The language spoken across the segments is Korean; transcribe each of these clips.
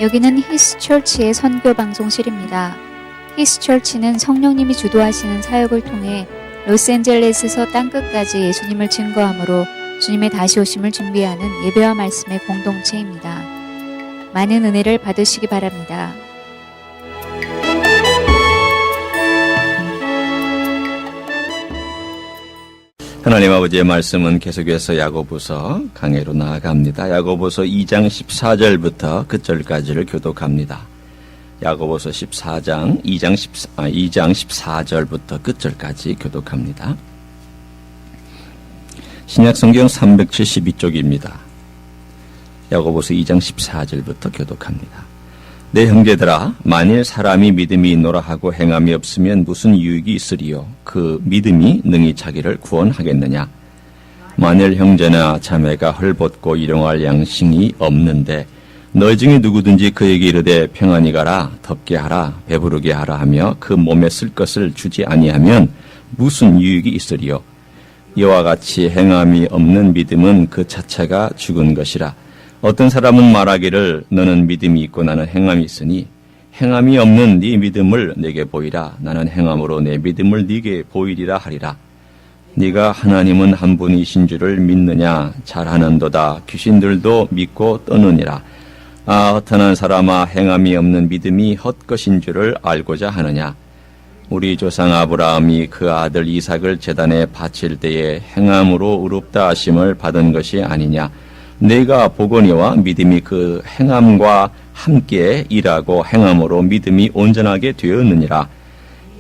여기는 히스처치의 선교 방송실입니다. 히스처치는 성령님이 주도하시는 사역을 통해 로스앤젤레스에서 땅끝까지 예수님을 증거함으로 주님의 다시 오심을 준비하는 예배와 말씀의 공동체입니다. 많은 은혜를 받으시기 바랍니다. 하나님 아버지의 말씀은 계속해서 야고보서 강해로 나아갑니다. 야고보서 2장 14절부터 끝절까지를 교독합니다. 야고보서 14장 2장 14절부터 끝절까지 교독합니다. 신약성경 372쪽입니다. 야고보서 2장 14절부터 교독합니다. 내 형제들아, 만일 사람이 믿음이 있노라 하고 행함이 없으면 무슨 유익이 있으리요? 그 믿음이 능히 자기를 구원하겠느냐? 만일 형제나 자매가 헐벗고 일용할 양식이 없는데 너희 중에 누구든지 그에게 이르되 평안히 가라, 덥게 하라, 배부르게 하라 하며 그 몸에 쓸 것을 주지 아니하면 무슨 유익이 있으리요? 이와 같이 행함이 없는 믿음은 그 자체가 죽은 것이라. 어떤 사람은 말하기를 너는 믿음이 있고 나는 행함이 있으니 행함이 없는 네 믿음을 내게 보이라. 나는 행함으로 내 믿음을 네게 보이리라 하리라. 네가 하나님은 한 분이신 줄을 믿느냐? 잘하는도다. 귀신들도 믿고 떠느니라. 아, 허탄한 사람아, 행함이 없는 믿음이 헛것인 줄을 알고자 하느냐? 우리 조상 아브라함이 그 아들 이삭을 제단에 바칠 때에 행함으로 의롭다 하심을 받은 것이 아니냐? 내가 보거니와 믿음이 그 행함과 함께 일하고 행함으로 믿음이 온전하게 되었느니라.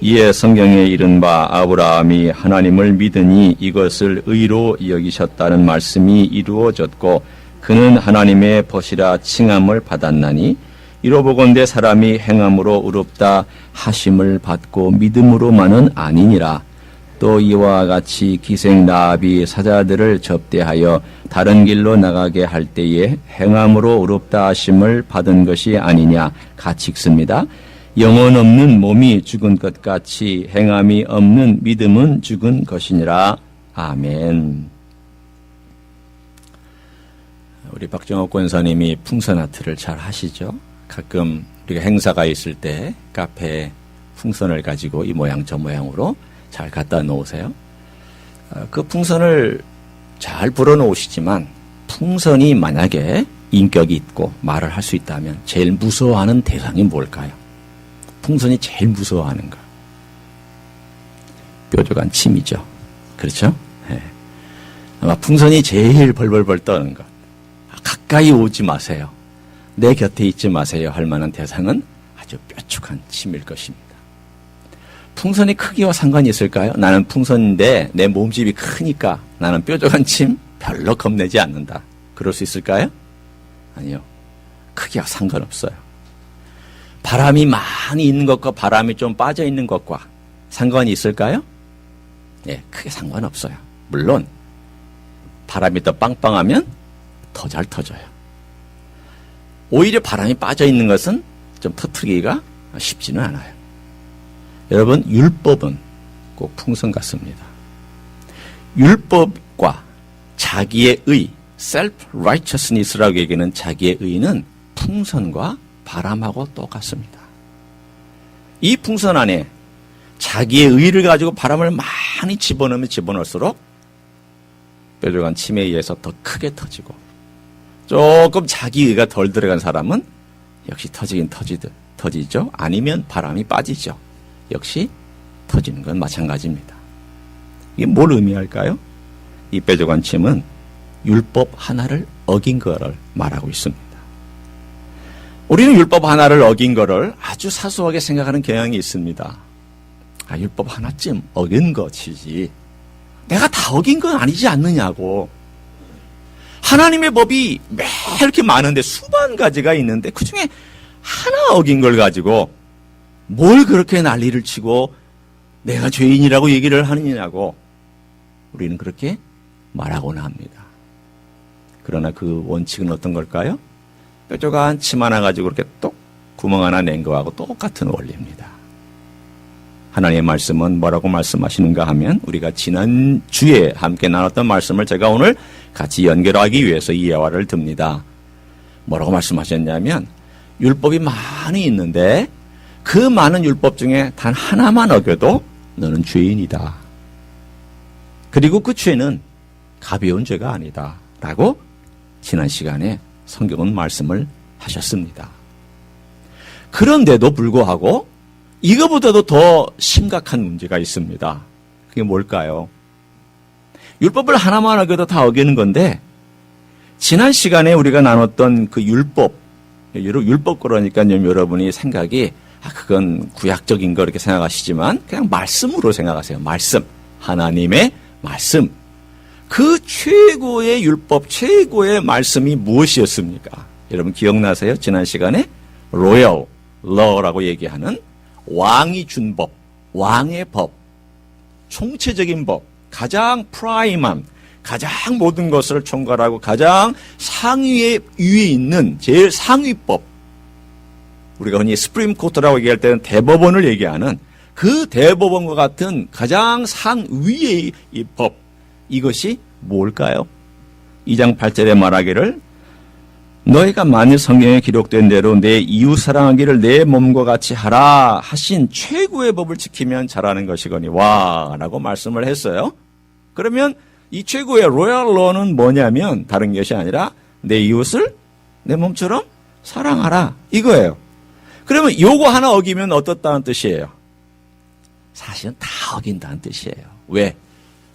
이에 성경에 이른 바 아브라함이 하나님을 믿으니 이것을 의로 여기셨다는 말씀이 이루어졌고 그는 하나님의 벗이라 칭함을 받았나니 이로 보건대 사람이 행함으로 의롭다 하심을 받고 믿음으로만은 아니니라. 또 이와 같이 기생 라합이 사자들을 접대하여 다른 길로 나가게 할 때에 행함으로 의롭다 하심을 받은 것이 아니냐 같이 읽습니다. 영혼 없는 몸이 죽은 것 같이 행함이 없는 믿음은 죽은 것이니라. 아멘. 우리 박정옥 권사님이 풍선 아트를 잘 하시죠? 가끔 우리가 행사가 있을 때 카페에 풍선을 가지고 이 모양 저 모양으로 잘 갖다 놓으세요. 그 풍선을 잘 불어놓으시지만 풍선이 만약에 인격이 있고 말을 할 수 있다면 제일 무서워하는 대상이 뭘까요? 풍선이 제일 무서워하는 거. 뾰족한 침이죠. 그렇죠? 네. 아마 풍선이 제일 벌벌벌 떠는 것. 가까이 오지 마세요. 내 곁에 있지 마세요 할 만한 대상은 아주 뾰족한 침일 것입니다. 풍선이 크기와 상관이 있을까요? 나는 풍선인데 내 몸집이 크니까 나는 뾰족한 침 별로 겁내지 않는다. 그럴 수 있을까요? 아니요. 크기와 상관없어요. 바람이 많이 있는 것과 바람이 좀 빠져 있는 것과 상관이 있을까요? 예, 크게 상관없어요. 물론 바람이 더 빵빵하면 더 잘 터져요. 오히려 바람이 빠져 있는 것은 좀 터뜨리기가 쉽지는 않아요. 여러분, 율법은 꼭 풍선 같습니다. 율법과 자기의 의, self-righteousness라고 얘기하는 자기의 의는 풍선과 바람하고 똑같습니다. 이 풍선 안에 자기의 의를 가지고 바람을 많이 집어넣으면 집어넣을수록 뾰족한 침에 의해서 더 크게 터지고 조금 자기 의가 덜 들어간 사람은 역시 터지긴 터지죠. 아니면 바람이 빠지죠. 역시 터지는 건 마찬가지입니다. 이게 뭘 의미할까요? 이 뾰족한 침은 율법 하나를 어긴 거를 말하고 있습니다. 우리는 율법 하나를 어긴 거를 아주 사소하게 생각하는 경향이 있습니다. 아, 율법 하나쯤 어긴 것이지 내가 다 어긴 건 아니지 않느냐고. 하나님의 법이 매 이렇게 많은데 수만 가지가 있는데 그중에 하나 어긴 걸 가지고 뭘 그렇게 난리를 치고 내가 죄인이라고 얘기를 하느냐고 우리는 그렇게 말하곤 합니다. 그러나 그 원칙은 어떤 걸까요? 뾰족한 침 하나 가지고 이렇게 똑 구멍 하나 낸 거하고 똑같은 원리입니다. 하나님의 말씀은 뭐라고 말씀하시는가 하면 우리가 지난주에 함께 나눴던 말씀을 제가 오늘 같이 연결하기 위해서 이 예화를 듭니다. 뭐라고 말씀하셨냐면 율법이 많이 있는데 그 많은 율법 중에 단 하나만 어겨도 너는 죄인이다. 그리고 그 죄는 가벼운 죄가 아니다. 라고 지난 시간에 성경은 말씀을 하셨습니다. 그런데도 불구하고 이거보다도 더 심각한 문제가 있습니다. 그게 뭘까요? 율법을 하나만 어겨도 다 어기는 건데 지난 시간에 우리가 나눴던 그 율법 그러니까 여러분이 생각이 그건 구약적인 거 이렇게 생각하시지만 그냥 말씀으로 생각하세요. 말씀. 하나님의 말씀. 그 최고의 율법, 최고의 말씀이 무엇이었습니까? 여러분 기억나세요? 지난 시간에 로열 러라고 얘기하는 왕이 준 법, 왕의 법, 총체적인 법, 가장 프라임한, 가장 모든 것을 총괄하고 가장 상위에 위에 있는 제일 상위법. 우리가 흔히 스프림 코트라고 얘기할 때는 대법원을 얘기하는 그 대법원과 같은 가장 상위의 이 법. 이것이 뭘까요? 2장 8절에 말하기를 너희가 만일 성경에 기록된 대로 내 이웃 사랑하기를 내 몸과 같이 하라 하신 최고의 법을 지키면 잘하는 것이거니와 라고 말씀을 했어요. 그러면 이 최고의 로얄 러는 뭐냐면 다른 것이 아니라 내 이웃을 내 몸처럼 사랑하라 이거예요. 그러면 요거 하나 어기면 어떻다는 뜻이에요? 사실은 다 어긴다는 뜻이에요. 왜?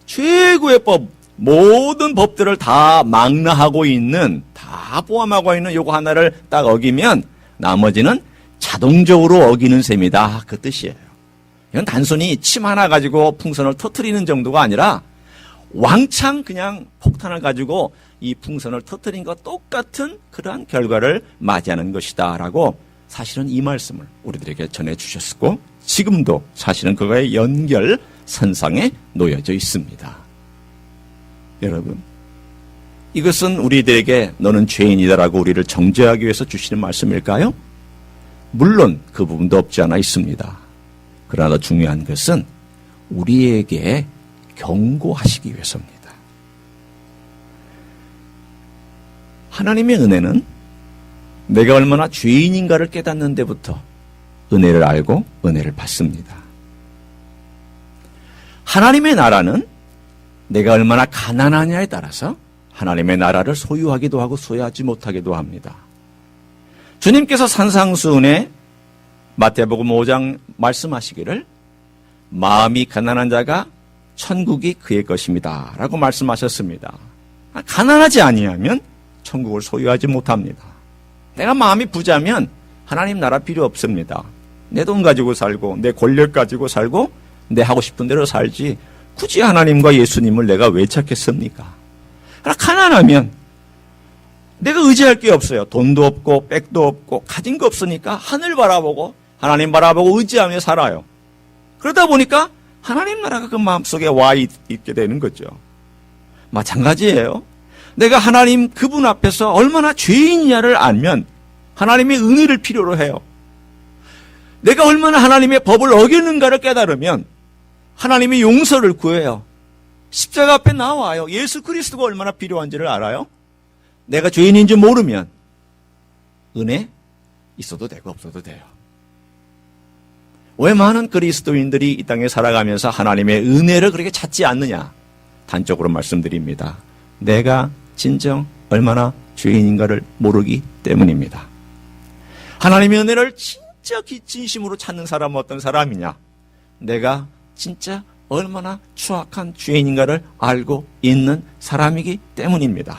최고의 법, 모든 법들을 다 망라하고 있는, 다 포함하고 있는 요거 하나를 딱 어기면 나머지는 자동적으로 어기는 셈이다. 그 뜻이에요. 이건 단순히 침 하나 가지고 풍선을 터뜨리는 정도가 아니라 왕창 그냥 폭탄을 가지고 이 풍선을 터뜨린 것과 똑같은 그러한 결과를 맞이하는 것이다. 라고 사실은 이 말씀을 우리들에게 전해주셨고 지금도 사실은 그거의 연결선상에 놓여져 있습니다. 여러분, 이것은 우리들에게 너는 죄인이다라고 우리를 정죄하기 위해서 주시는 말씀일까요? 물론 그 부분도 없지 않아 있습니다. 그러나 중요한 것은 우리에게 경고하시기 위해서입니다. 하나님의 은혜는 내가 얼마나 죄인인가를 깨닫는 데부터 은혜를 알고 은혜를 받습니다. 하나님의 나라는 내가 얼마나 가난하냐에 따라서 하나님의 나라를 소유하기도 하고 소유하지 못하기도 합니다. 주님께서 산상수훈에 마태복음 5장 말씀하시기를 마음이 가난한 자가 천국이 그의 것입니다. 라고 말씀하셨습니다. 가난하지 아니하면 천국을 소유하지 못합니다. 내가 마음이 부자면 하나님 나라 필요 없습니다. 내 돈 가지고 살고 내 권력 가지고 살고 내 하고 싶은 대로 살지 굳이 하나님과 예수님을 내가 왜 찾겠습니까? 가난하면 내가 의지할 게 없어요. 돈도 없고 백도 없고 가진 거 없으니까 하늘 바라보고 하나님 바라보고 의지하며 살아요. 그러다 보니까 하나님 나라가 그 마음속에 와 있게 되는 거죠. 마찬가지예요. 내가 하나님 그분 앞에서 얼마나 죄인이냐를 알면 하나님의 은혜를 필요로 해요. 내가 얼마나 하나님의 법을 어기는가를 깨달으면 하나님의 용서를 구해요. 십자가 앞에 나와요. 예수 그리스도가 얼마나 필요한지를 알아요. 내가 죄인인 줄 모르면 은혜 있어도 되고 없어도 돼요. 왜 많은 그리스도인들이 이 땅에 살아가면서 하나님의 은혜를 그렇게 찾지 않느냐? 단적으로 말씀드립니다. 내가 진정 얼마나 죄인인가를 모르기 때문입니다. 하나님의 은혜를 진짜 진심으로 찾는 사람은 어떤 사람이냐? 내가 진짜 얼마나 추악한 죄인인가를 알고 있는 사람이기 때문입니다.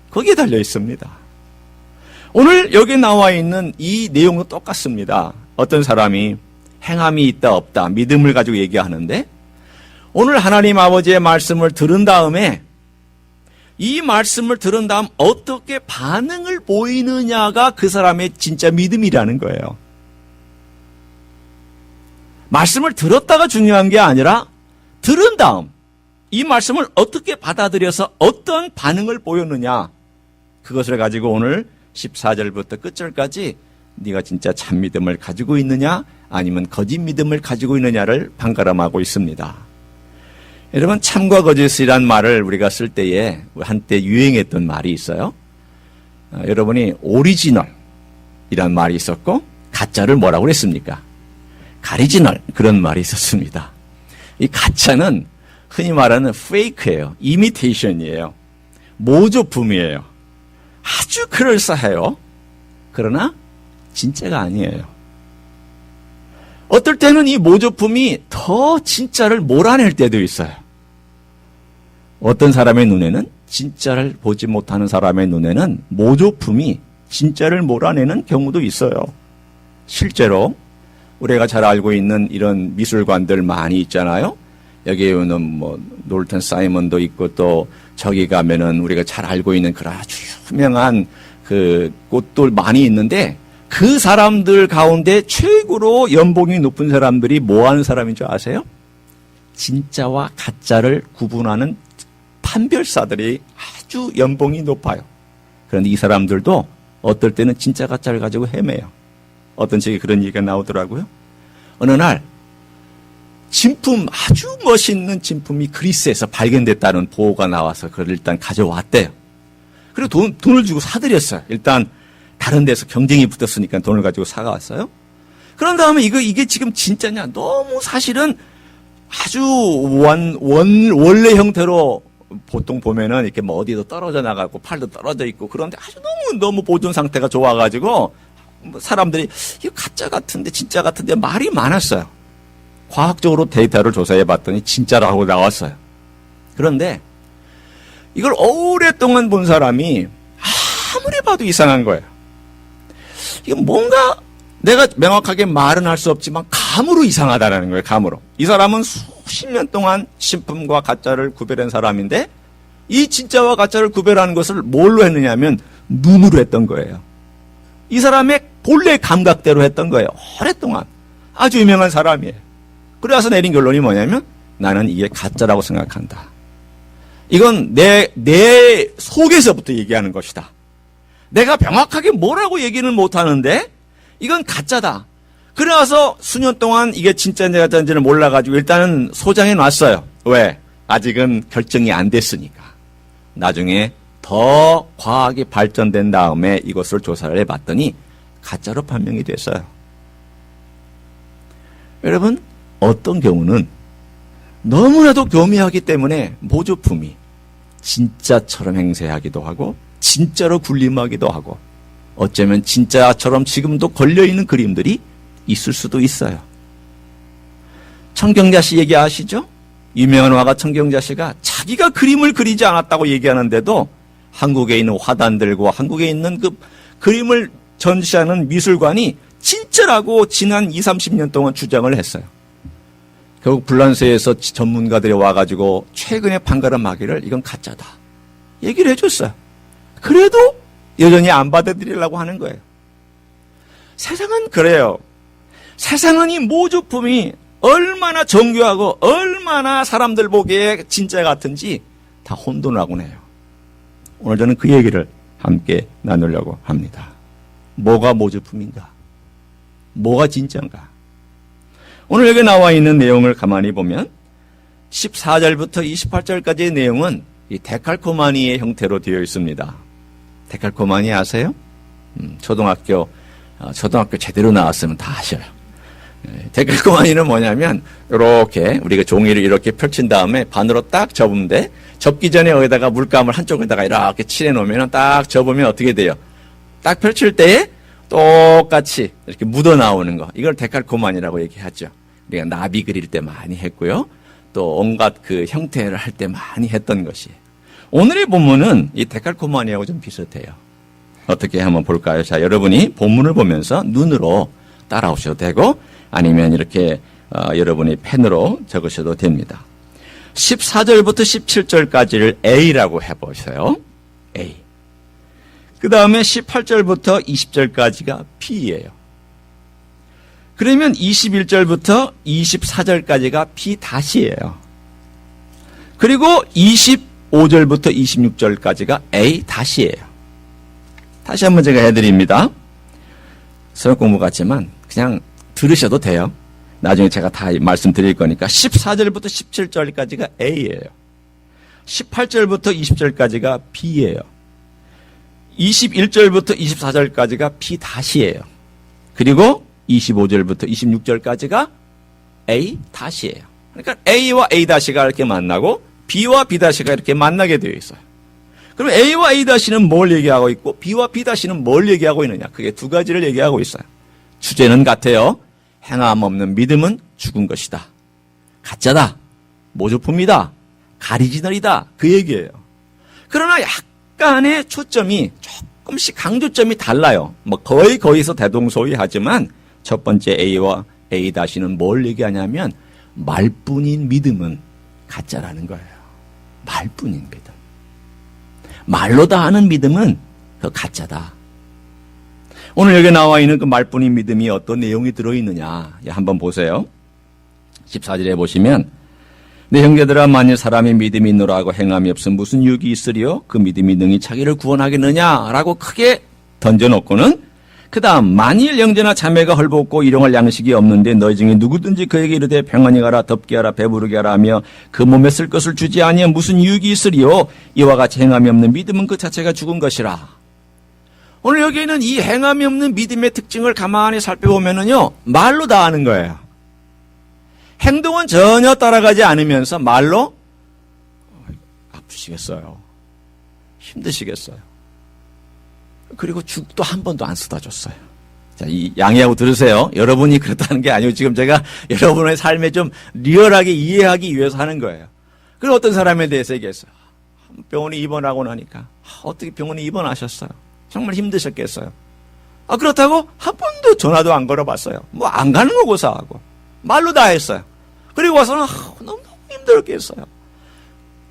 거기에 달려 있습니다. 오늘 여기 나와 있는 이 내용도 똑같습니다. 어떤 사람이 행함이 있다 없다 믿음을 가지고 얘기하는데 오늘 하나님 아버지의 말씀을 들은 다음에 이 말씀을 들은 다음 어떻게 반응을 보이느냐가 그 사람의 진짜 믿음이라는 거예요. 말씀을 들었다가 중요한 게 아니라 들은 다음 이 말씀을 어떻게 받아들여서 어떤 반응을 보였느냐 그것을 가지고 오늘 14절부터 끝절까지 네가 진짜 참 믿음을 가지고 있느냐 아니면 거짓 믿음을 가지고 있느냐를 판가름하고 있습니다. 여러분 참과 거짓이란 말을 우리가 쓸 때에 한때 유행했던 말이 있어요. 여러분이 오리지널 이란 말이 있었고 가짜를 뭐라고 그랬습니까? 가리지널 그런 말이 있었습니다. 이 가짜는 흔히 말하는 페이크예요. 이미테이션이에요. 모조품이에요. 아주 그럴싸해요. 그러나 진짜가 아니에요. 어떨 때는 이 모조품이 더 진짜를 몰아낼 때도 있어요. 어떤 사람의 눈에는 진짜를 보지 못하는 사람의 눈에는 모조품이 진짜를 몰아내는 경우도 있어요. 실제로 우리가 잘 알고 있는 이런 미술관들 많이 있잖아요. 여기에는 뭐 놀턴 사이먼도 있고 또 저기 가면은 우리가 잘 알고 있는 그런 아주 유명한 그 곳도 많이 있는데 그 사람들 가운데 최고로 연봉이 높은 사람들이 뭐 하는 사람인 줄 아세요? 진짜와 가짜를 구분하는 판별사들이 아주 연봉이 높아요. 그런데 이 사람들도 어떨 때는 진짜 가짜를 가지고 헤매요. 어떤 책에 그런 얘기가 나오더라고요. 어느 날 진품, 아주 멋있는 진품이 그리스에서 발견됐다는 보고가 나와서 그걸 일단 가져왔대요. 그리고 돈을 주고 사들였어요. 일단 다른 데서 경쟁이 붙었으니까 돈을 가지고 사가왔어요. 그런 다음에 이게 지금 진짜냐? 너무 사실은 아주 원래 형태로 보통 보면은 이렇게 뭐 어디도 떨어져 나가고 팔도 떨어져 있고 그런데 아주 너무 보존 상태가 좋아가지고 사람들이 이거 가짜 같은데 진짜 같은데 말이 많았어요. 과학적으로 데이터를 조사해 봤더니 진짜라고 나왔어요. 그런데 이걸 오랫동안 본 사람이 아무리 봐도 이상한 거예요. 이거 뭔가 내가 명확하게 말은 할 수 없지만 감으로 이상하다라는 거예요. 감으로. 이 사람은 수십 년 동안 진품과 가짜를 구별한 사람인데 이 진짜와 가짜를 구별하는 것을 뭘로 했느냐면 눈으로 했던 거예요. 이 사람의 본래 감각대로 했던 거예요. 오랫동안. 아주 유명한 사람이에요. 그래서 내린 결론이 뭐냐면 나는 이게 가짜라고 생각한다. 이건 내 속에서부터 얘기하는 것이다. 내가 명확하게 뭐라고 얘기는 못하는데 이건 가짜다. 그래서 수년 동안 이게 진짜인지 가짜인지를 몰라가지고 일단은 소장해 놨어요. 왜? 아직은 결정이 안 됐으니까. 나중에 더 과학이 발전된 다음에 이것을 조사를 해봤더니 가짜로 판명이 됐어요. 여러분, 어떤 경우는 너무나도 교묘하기 때문에 모조품이 진짜처럼 행세하기도 하고 진짜로 군림하기도 하고 어쩌면 진짜처럼 지금도 걸려있는 그림들이 있을 수도 있어요. 청경자씨 얘기 아시죠? 유명한 화가 청경자씨가 자기가 그림을 그리지 않았다고 얘기하는데도 한국에 있는 화단들과 한국에 있는 그 그림을 전시하는 미술관이 진짜라고 지난 20, 30년 동안 주장을 했어요. 결국 불란서에서 전문가들이 와가지고 최근에 판가름하기를 이건 가짜다 얘기를 해줬어요. 그래도 여전히 안 받아들이려고 하는 거예요. 세상은 그래요. 세상은 이 모조품이 얼마나 정교하고 얼마나 사람들 보기에 진짜 같은지 다 혼돈하곤 해요. 오늘 저는 그 얘기를 함께 나누려고 합니다. 뭐가 모조품인가? 뭐가 진짜인가? 오늘 여기 나와 있는 내용을 가만히 보면 14절부터 28절까지의 내용은 이 데칼코마니의 형태로 되어 있습니다. 데칼코마니 아세요? 초등학교 제대로 나왔으면 다 아셔요. 데칼코마니는 뭐냐면 이렇게 우리가 종이를 이렇게 펼친 다음에 반으로 딱 접는데 접기 전에 여기다가 물감을 한쪽에다가 이렇게 칠해 놓으면 딱 접으면 어떻게 돼요? 딱 펼칠 때에 똑같이 이렇게 묻어 나오는 거. 이걸 데칼코마니라고 얘기하죠. 우리가 나비 그릴 때 많이 했고요. 또 온갖 그 형태를 할 때 많이 했던 것이에요. 오늘의 본문은 이 데칼코마니하고 좀 비슷해요. 어떻게 한번 볼까요? 자, 여러분이 본문을 보면서 눈으로 따라오셔도 되고 아니면 이렇게 여러분이 펜으로 적으셔도 됩니다. 14절부터 17절까지를 A라고 해보세요. A. 그 다음에 18절부터 20절까지가 B예요. 그러면 21절부터 24절까지가 B 다시예요. 그리고 25절부터 26절까지가 A 다시예요. 다시 한번 제가 해드립니다. 수학 공부 같지만 그냥 들으셔도 돼요. 나중에 제가 다 말씀드릴 거니까 14절부터 17절까지가 A예요. 18절부터 20절까지가 B예요. 21절부터 24절까지가 P 다시예요. 그리고 25절부터 26절까지가 A 다시예요. 그러니까 A와 A 다시가 이렇게 만나고 B와 B 다시가 이렇게 만나게 되어 있어요. 그럼 A와 A 다시는 뭘 얘기하고 있고 B와 B 다시는 뭘 얘기하고 있느냐? 그게 두 가지를 얘기하고 있어요. 주제는 같아요. 행함 없는 믿음은 죽은 것이다. 가짜다. 모조품이다. 가리지널이다. 그 얘기예요. 그러나 약간의 초점이 조금씩 강조점이 달라요. 뭐 거의서 대동소이하지만 첫 번째 A와 A 다시는 뭘 얘기하냐면 말뿐인 믿음은 가짜라는 거예요. 말뿐인 믿음. 말로 다 하는 믿음은 그 가짜다. 오늘 여기 나와 있는 그 말뿐인 믿음이 어떤 내용이 들어있느냐 한번 보세요. 14절에 보시면 내 형제들아 만일 사람이 믿음이 있노라 하고 행함이 없으면 무슨 유익이 있으리요? 그 믿음이 능히 자기를 구원하겠느냐라고 크게 던져놓고는 그 다음 만일 형제나 자매가 헐벗고 일용할 양식이 없는데 너희 중에 누구든지 그에게 이르되 평안히 가라 덥게 하라 배부르게 하라 하며 그 몸에 쓸 것을 주지 아니하면 무슨 유익이 있으리요? 이와 같이 행함이 없는 믿음은 그 자체가 죽은 것이라. 오늘 여기에는 이 행함이 없는 믿음의 특징을 가만히 살펴보면은요 말로 다 하는 거예요. 행동은 전혀 따라가지 않으면서 말로 아프시겠어요. 힘드시겠어요. 그리고 죽도 한 번도 안 쓰다 줬어요. 자, 이 양해하고 들으세요. 여러분이 그렇다는 게 아니고 지금 제가 여러분의 삶에 좀 리얼하게 이해하기 위해서 하는 거예요. 그리고 어떤 사람에 대해서 얘기했어요. 병원에 입원하고 나니까 어떻게 병원에 입원하셨어요? 정말 힘드셨겠어요. 그렇다고 한 번도 전화도 안 걸어봤어요. 뭐 안 가는 거 고사하고 말로 다 했어요. 그리고 와서는 너무 힘들었겠어요.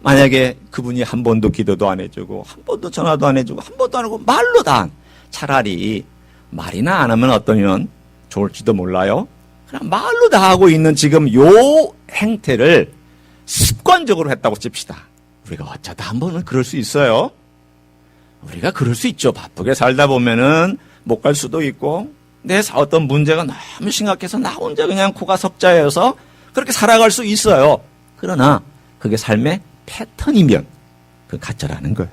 만약에 그분이 한 번도 기도도 안 해주고 한 번도 전화도 안 해주고 한 번도 안 하고 말로 다 한, 차라리 말이나 안 하면 어떠면 좋을지도 몰라요. 그냥 말로 다 하고 있는 지금 요 행태를 습관적으로 했다고 칩시다. 우리가 어쩌다 한 번은 그럴 수 있어요. 우리가 그럴 수 있죠. 바쁘게 살다 보면은 못 갈 수도 있고 내 어떤 문제가 너무 심각해서 나 혼자 그냥 코가 석자여서 그렇게 살아갈 수 있어요. 그러나 그게 삶의 패턴이면 그 가짜라는 거예요.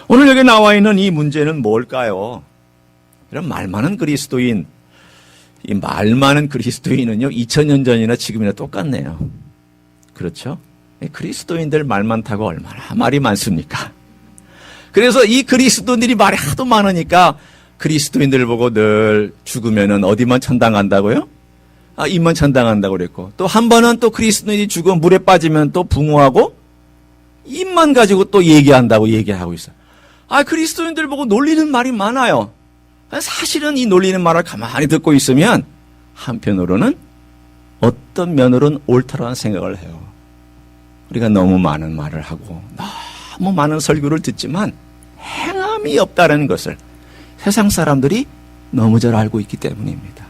오늘 여기 나와 있는 이 문제는 뭘까요? 이런 말 많은 그리스도인, 이 말 많은 그리스도인은요 2000년 전이나 지금이나 똑같네요. 그렇죠? 그리스도인들 말 많다고 얼마나 말이 많습니까? 그래서 이 그리스도인들이 말이 하도 많으니까 그리스도인들 보고 늘 죽으면은 어디만 천당 간다고요? 입만 천당 간다고 그랬고 또 한 번은 또 그리스도인이 죽어 물에 빠지면 또 붕어하고 입만 가지고 또 얘기한다고 얘기하고 있어요. 그리스도인들 보고 놀리는 말이 많아요. 사실은 이 놀리는 말을 가만히 듣고 있으면 한편으로는 어떤 면으로는 옳다라는 생각을 해요. 우리가 너무 많은 말을 하고 너무 많은 설교를 듣지만 행함이 없다는 것을 세상 사람들이 너무 잘 알고 있기 때문입니다.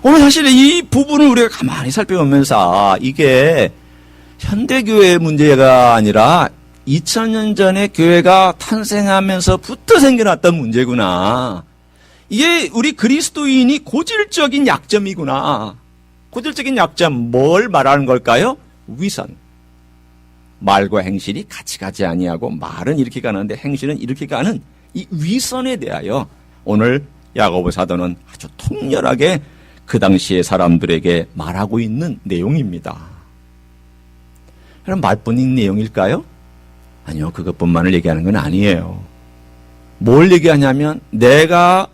오늘 사실 이 부분을 우리가 가만히 살펴보면서 이게 현대교회의 문제가 아니라 2000년 전에 교회가 탄생하면서부터 생겨났던 문제구나. 이게 우리 그리스도인이 고질적인 약점이구나. 고질적인 약점 뭘 말하는 걸까요? 위선. 말과 행실이 같이 가지 아니하고 말은 이렇게 가는데 행실은 이렇게 가는 이 위선에 대하여 오늘 야고보 사도는 아주 통렬하게 그 당시의 사람들에게 말하고 있는 내용입니다. 그럼 말뿐인 내용일까요? 아니요, 그것뿐만을 얘기하는 건 아니에요. 뭘 얘기하냐면 내가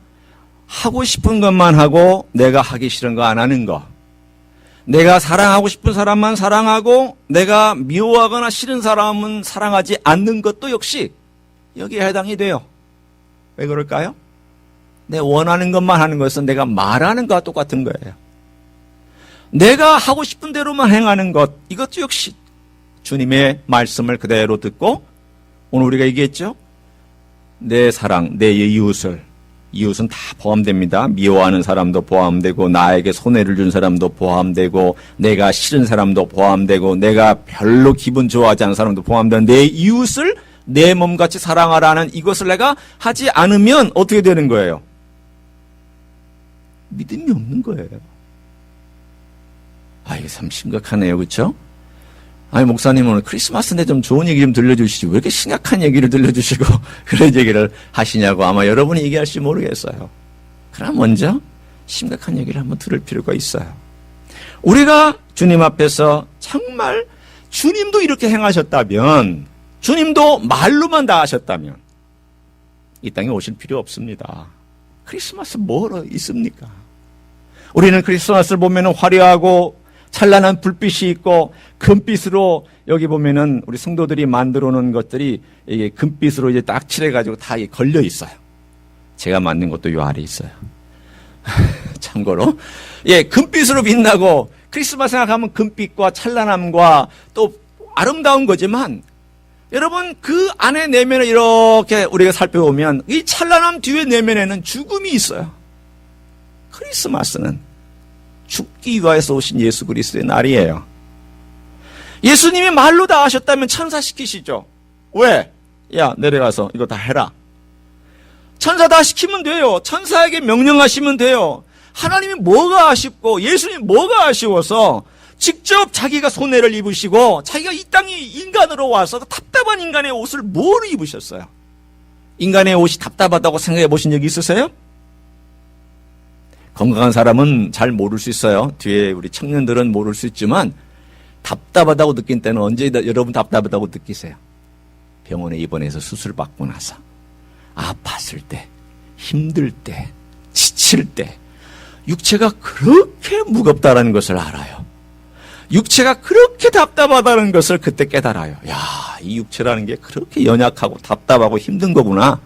하고 싶은 것만 하고 내가 하기 싫은 거 안 하는 거, 내가 사랑하고 싶은 사람만 사랑하고 내가 미워하거나 싫은 사람은 사랑하지 않는 것도 역시 여기에 해당이 돼요. 왜 그럴까요? 내 원하는 것만 하는 것은 내가 말하는 것과 똑같은 거예요. 내가 하고 싶은 대로만 행하는 것, 이것도 역시 주님의 말씀을 그대로 듣고 오늘 우리가 얘기했죠? 내 사랑, 내 이웃은 다 포함됩니다. 미워하는 사람도 포함되고 나에게 손해를 준 사람도 포함되고 내가 싫은 사람도 포함되고 내가 별로 기분 좋아하지 않는 사람도 포함된 내 이웃을 내 몸같이 사랑하라는 이것을 내가 하지 않으면 어떻게 되는 거예요? 믿음이 없는 거예요. 이게 참 심각하네요. 그렇죠? 아니, 목사님은 크리스마스인데 좀 좋은 얘기 좀 들려주시지. 왜 이렇게 심각한 얘기를 들려주시고 그런 얘기를 하시냐고 아마 여러분이 얘기할지 모르겠어요. 그럼 먼저 심각한 얘기를 한번 들을 필요가 있어요. 우리가 주님 앞에서 정말 주님도 이렇게 행하셨다면, 주님도 말로만 다 하셨다면 이 땅에 오실 필요 없습니다. 크리스마스 뭐로 있습니까? 우리는 크리스마스를 보면 화려하고 찬란한 불빛이 있고 금빛으로 여기 보면은 우리 성도들이 만들어 놓은 것들이 이게 금빛으로 이제 딱 칠해가지고 다 걸려 있어요. 제가 만든 것도 요 아래 있어요. 참고로. 예, 금빛으로 빛나고 크리스마스 생각하면 금빛과 찬란함과 또 아름다운 거지만 여러분 그 안에 내면을 이렇게 우리가 살펴보면 이 찬란함 뒤에 내면에는 죽음이 있어요. 크리스마스는 죽기 위하여서 오신 예수 그리스도의 날이에요. 예수님이 말로 다 하셨다면 천사시키시죠. 왜? 야, 내려가서 이거 다 해라. 천사 다 시키면 돼요. 천사에게 명령하시면 돼요. 하나님이 뭐가 아쉽고 예수님 뭐가 아쉬워서 직접 자기가 손해를 입으시고 자기가 이 땅에 인간으로 와서 답답한 인간의 옷을 뭐로 입으셨어요? 인간의 옷이 답답하다고 생각해 보신 적이 있으세요? 건강한 사람은 잘 모를 수 있어요. 뒤에 우리 청년들은 모를 수 있지만 답답하다고 느낀 때는 언제 여러분 답답하다고 느끼세요? 병원에 입원해서 수술 받고 나서 아팠을 때, 힘들 때, 지칠 때 육체가 그렇게 무겁다는 것을 알아요. 육체가 그렇게 답답하다는 것을 그때 깨달아요. 야, 이 육체라는 게 그렇게 연약하고 답답하고 힘든 거구나.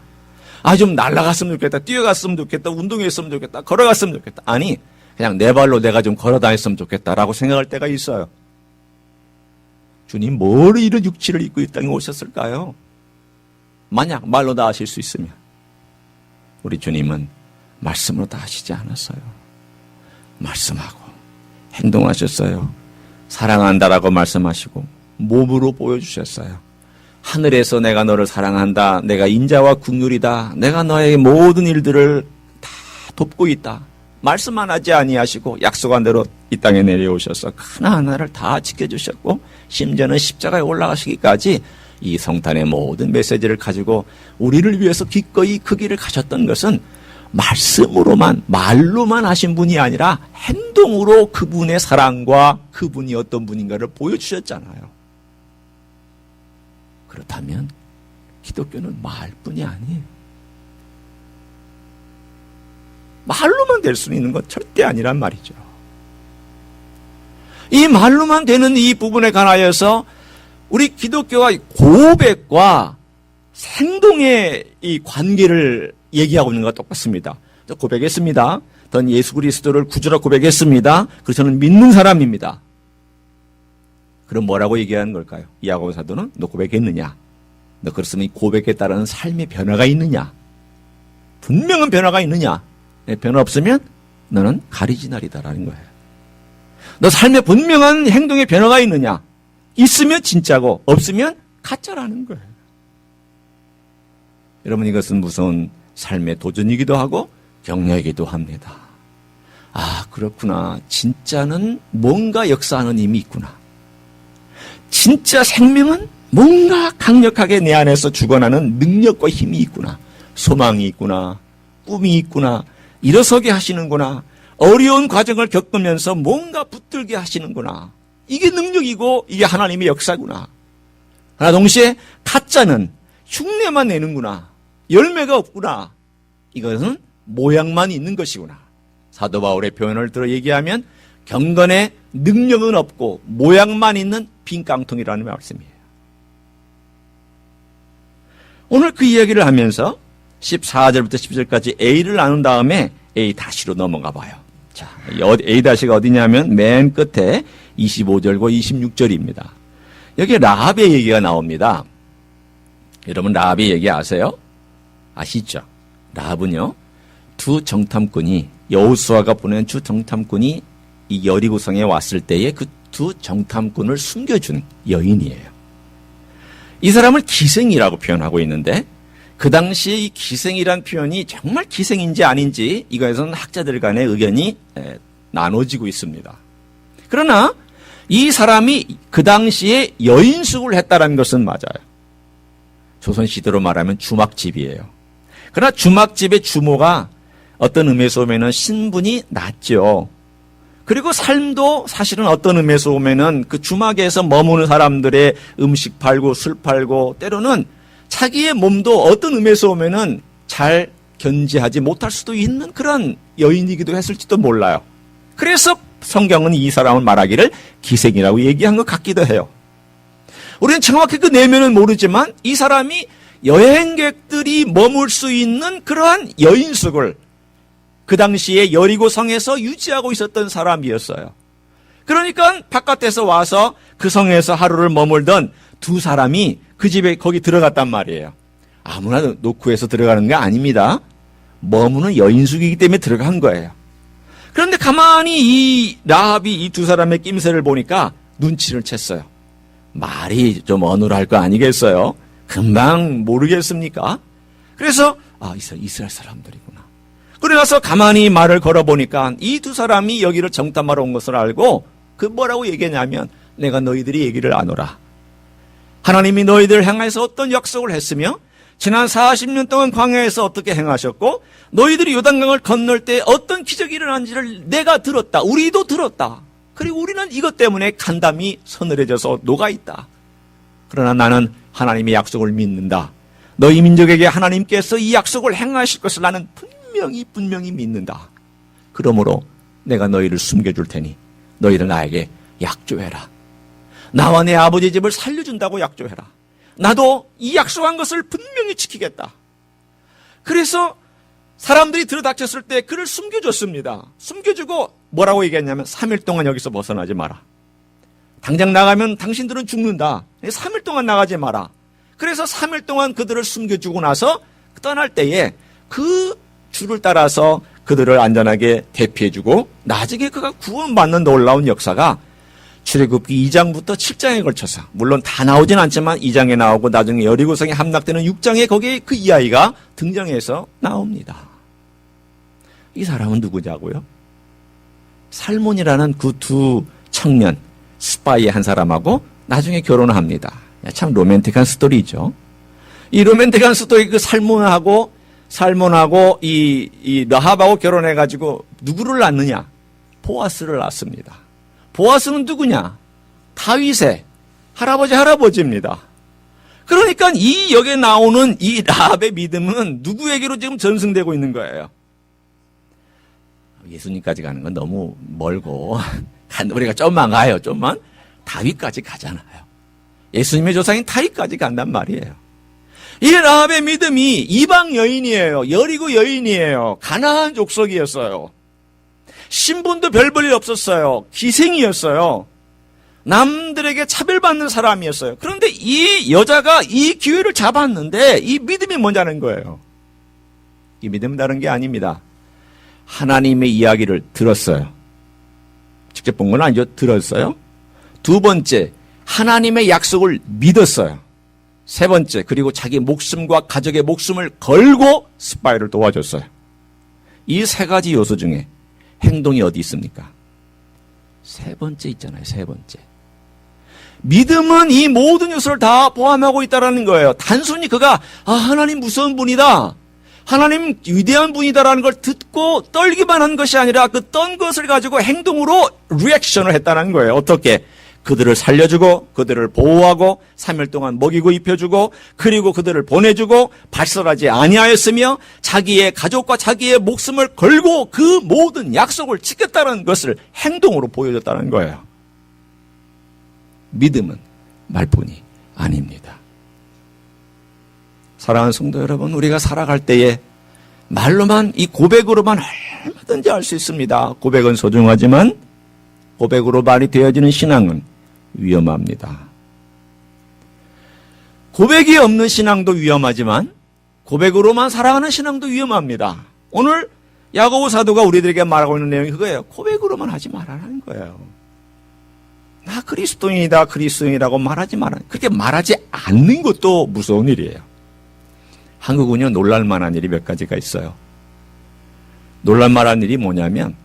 아, 좀 날아갔으면 좋겠다. 뛰어갔으면 좋겠다. 운동했으면 좋겠다. 걸어갔으면 좋겠다. 아니, 그냥 내 발로 내가 좀 걸어 다녔으면 좋겠다라고 생각할 때가 있어요. 주님, 뭘 이런 육체를 입고 이 땅에 오셨을까요? 만약 말로 다 하실 수 있으면 우리 주님은 말씀으로 다 하시지 않았어요. 말씀하고 행동하셨어요. 사랑한다라고 말씀하시고 몸으로 보여주셨어요. 하늘에서 내가 너를 사랑한다. 내가 인자와 긍휼이다. 내가 너의 모든 일들을 다 돕고 있다. 말씀만 하지 아니하시고 약속한 대로 이 땅에 내려오셔서 하나하나를 다 지켜주셨고 심지어는 십자가에 올라가시기까지 이 성탄의 모든 메시지를 가지고 우리를 위해서 기꺼이 그 길을 가셨던 것은 말씀으로만, 말로만 하신 분이 아니라 행동으로 그분의 사랑과 그분이 어떤 분인가를 보여주셨잖아요. 그렇다면 기독교는 말뿐이 아니에요. 말로만 될 수 있는 건 절대 아니란 말이죠. 이 말로만 되는 이 부분에 관하여서 우리 기독교가 고백과 행동의 이 관계를 얘기하고 있는 것과 똑같습니다. 저 고백했습니다. 전 예수 그리스도를 구주라 고백했습니다. 그래서 저는 믿는 사람입니다. 그럼 뭐라고 얘기하는 걸까요? 야고보 사도는 너 고백했느냐? 너 그렇으면 이 고백에 따른 삶의 변화가 있느냐? 분명한 변화가 있느냐? 변화 없으면 너는 가리지날이다라는 거예요. 너 삶에 분명한 행동의 변화가 있느냐? 있으면 진짜고 없으면 가짜라는 거예요. 여러분, 이것은 무서운 삶의 도전이기도 하고 격려이기도 합니다. 아, 그렇구나. 진짜는 뭔가 역사하는 힘이 있구나. 진짜 생명은 뭔가 강력하게 내 안에서 죽어나는 능력과 힘이 있구나. 소망이 있구나. 꿈이 있구나. 일어서게 하시는구나. 어려운 과정을 겪으면서 뭔가 붙들게 하시는구나. 이게 능력이고 이게 하나님의 역사구나. 그러나 동시에 가짜는 흉내만 내는구나. 열매가 없구나. 이것은 모양만 있는 것이구나. 사도 바울의 표현을 들어 얘기하면 경건의 능력은 없고 모양만 있는 빈 깡통이라는 말씀이에요. 오늘 그 이야기를 하면서 14절부터 10절까지 A를 나눈 다음에 A-로 넘어가 봐요. 자, A-가 어디냐면 맨 끝에 25절과 26절입니다. 여기 라합의 얘기가 나옵니다. 여러분 라합의 얘기 아세요? 아시죠? 라합은요, 두 정탐꾼이, 여호수아가 보낸 주 정탐꾼이 이 여리고성에 왔을 때에 그 두 정탐꾼을 숨겨준 여인이에요. 이 사람을 기생이라고 표현하고 있는데 그 당시에 이 기생이란 표현이 정말 기생인지 아닌지 이거에서는 학자들 간의 의견이 나눠지고 있습니다. 그러나 이 사람이 그 당시에 여인숙을 했다는 것은 맞아요. 조선시대로 말하면 주막집이에요. 그러나 주막집의 주모가 어떤 의미에서 보면은 신분이 낮죠. 그리고 삶도 사실은 어떤 의미에서 보면은 그 주막에서 머무는 사람들의 음식 팔고 술 팔고 때로는 자기의 몸도 어떤 의미에서 보면은 잘 견지하지 못할 수도 있는 그런 여인이기도 했을지도 몰라요. 그래서 성경은 이 사람을 말하기를 기생이라고 얘기한 것 같기도 해요. 우리는 정확히 그 내면은 모르지만 이 사람이 여행객들이 머물 수 있는 그러한 여인숙을 그 당시에 여리고성에서 유지하고 있었던 사람이었어요. 그러니까 바깥에서 와서 그 성에서 하루를 머물던 두 사람이 그 집에 거기 들어갔단 말이에요. 아무나 놓고 해서 들어가는 게 아닙니다. 머무는 여인숙이기 때문에 들어간 거예요. 그런데 가만히 이 라합이 이 두 사람의 낌새를 보니까 눈치를 챘어요. 말이 좀 어눌할 거 아니겠어요? 금방 모르겠습니까? 그래서 이스라엘 사람들이구나. 그러고 나서 가만히 말을 걸어보니까 이 두 사람이 여기를 정탐하러 온 것을 알고 그 뭐라고 얘기했냐면 내가 너희들이 얘기를 안 오라. 하나님이 너희들 향해서 어떤 약속을 했으며 지난 40년 동안 광야에서 어떻게 행하셨고 너희들이 요단강을 건널 때 어떤 기적이 일어난지를 내가 들었다. 우리도 들었다. 그리고 우리는 이것 때문에 간담이 서늘해져서 녹아있다. 그러나 나는 하나님의 약속을 믿는다. 너희 민족에게 하나님께서 이 약속을 행하실 것을 나는 분명히 믿는다. 그러므로 내가 너희를 숨겨줄 테니 너희를 나에게 약조해라. 나와 내 아버지 집을 살려준다고 약조해라. 나도 이 약속한 것을 분명히 지키겠다. 그래서 사람들이 들어닥쳤을 때 그를 숨겨줬습니다. 숨겨주고 뭐라고 얘기했냐면 3일 동안 여기서 벗어나지 마라. 당장 나가면 당신들은 죽는다. 3일 동안 나가지 마라. 그래서 3일 동안 그들을 숨겨주고 나서 떠날 때에 그 줄을 따라서 그들을 안전하게 대피해주고 나중에 그가 구원받는 놀라운 역사가 출애굽기 2장부터 7장에 걸쳐서 물론 다 나오진 않지만 2장에 나오고 나중에 여리고성에 함락되는 6장에 거기에 그 이야기가 등장해서 나옵니다. 이 사람은 누구냐고요? 살몬이라는 그 두 청년 스파이의 한 사람하고 나중에 결혼을 합니다. 참 로맨틱한 스토리죠. 이 로맨틱한 스토리 그 살몬하고 이 라합하고 결혼해가지고 누구를 낳느냐? 보아스를 낳습니다. 보아스는 누구냐? 다윗의 할아버지입니다. 그러니까 이 역에 나오는 이 라합의 믿음은 누구에게로 지금 전승되고 있는 거예요? 예수님까지 가는 건 너무 멀고 우리가 좀만 가요. 좀만 다윗까지 가잖아요. 예수님의 조상인 다윗까지 간단 말이에요. 이 라합의 믿음이 이방 여인이에요. 여리고 여인이에요. 가나안 족속이었어요. 신분도 별 볼 일 없었어요. 기생이었어요. 남들에게 차별받는 사람이었어요. 그런데 이 여자가 이 기회를 잡았는데 이 믿음이 뭐냐는 거예요. 이 믿음은 다른 게 아닙니다. 하나님의 이야기를 들었어요. 직접 본 건 아니죠. 들었어요. 두 번째, 하나님의 약속을 믿었어요. 세 번째, 그리고 자기 목숨과 가족의 목숨을 걸고 스파이를 도와줬어요. 이 세 가지 요소 중에 행동이 어디 있습니까? 세 번째 있잖아요. 세 번째. 믿음은 이 모든 요소를 다 포함하고 있다는 거예요. 단순히 그가 하나님 무서운 분이다. 하나님 위대한 분이다라는 걸 듣고 떨기만 한 것이 아니라 그 떤 것을 가지고 행동으로 리액션을 했다는 거예요. 어떻게? 그들을 살려주고 그들을 보호하고 3일 동안 먹이고 입혀주고 그리고 그들을 보내주고 발설하지 아니하였으며 자기의 가족과 자기의 목숨을 걸고 그 모든 약속을 지켰다는 것을 행동으로 보여줬다는 거예요. 믿음은 말뿐이 아닙니다. 사랑하는 성도 여러분, 우리가 살아갈 때에 말로만 이 고백으로만 얼마든지 알 수 있습니다. 고백은 소중하지만 고백으로 말이 되어지는 신앙은 위험합니다. 고백이 없는 신앙도 위험하지만 고백으로만 살아가는 신앙도 위험합니다. 오늘 야고보 사도가 우리들에게 말하고 있는 내용이 그거예요. 고백으로만 하지 말라는 거예요. 나 그리스도인이라고 말하지 마라. 그렇게 말하지 않는 것도 무서운 일이에요. 한국은요, 놀랄만한 일이 몇 가지가 있어요. 놀랄만한 일이 뭐냐면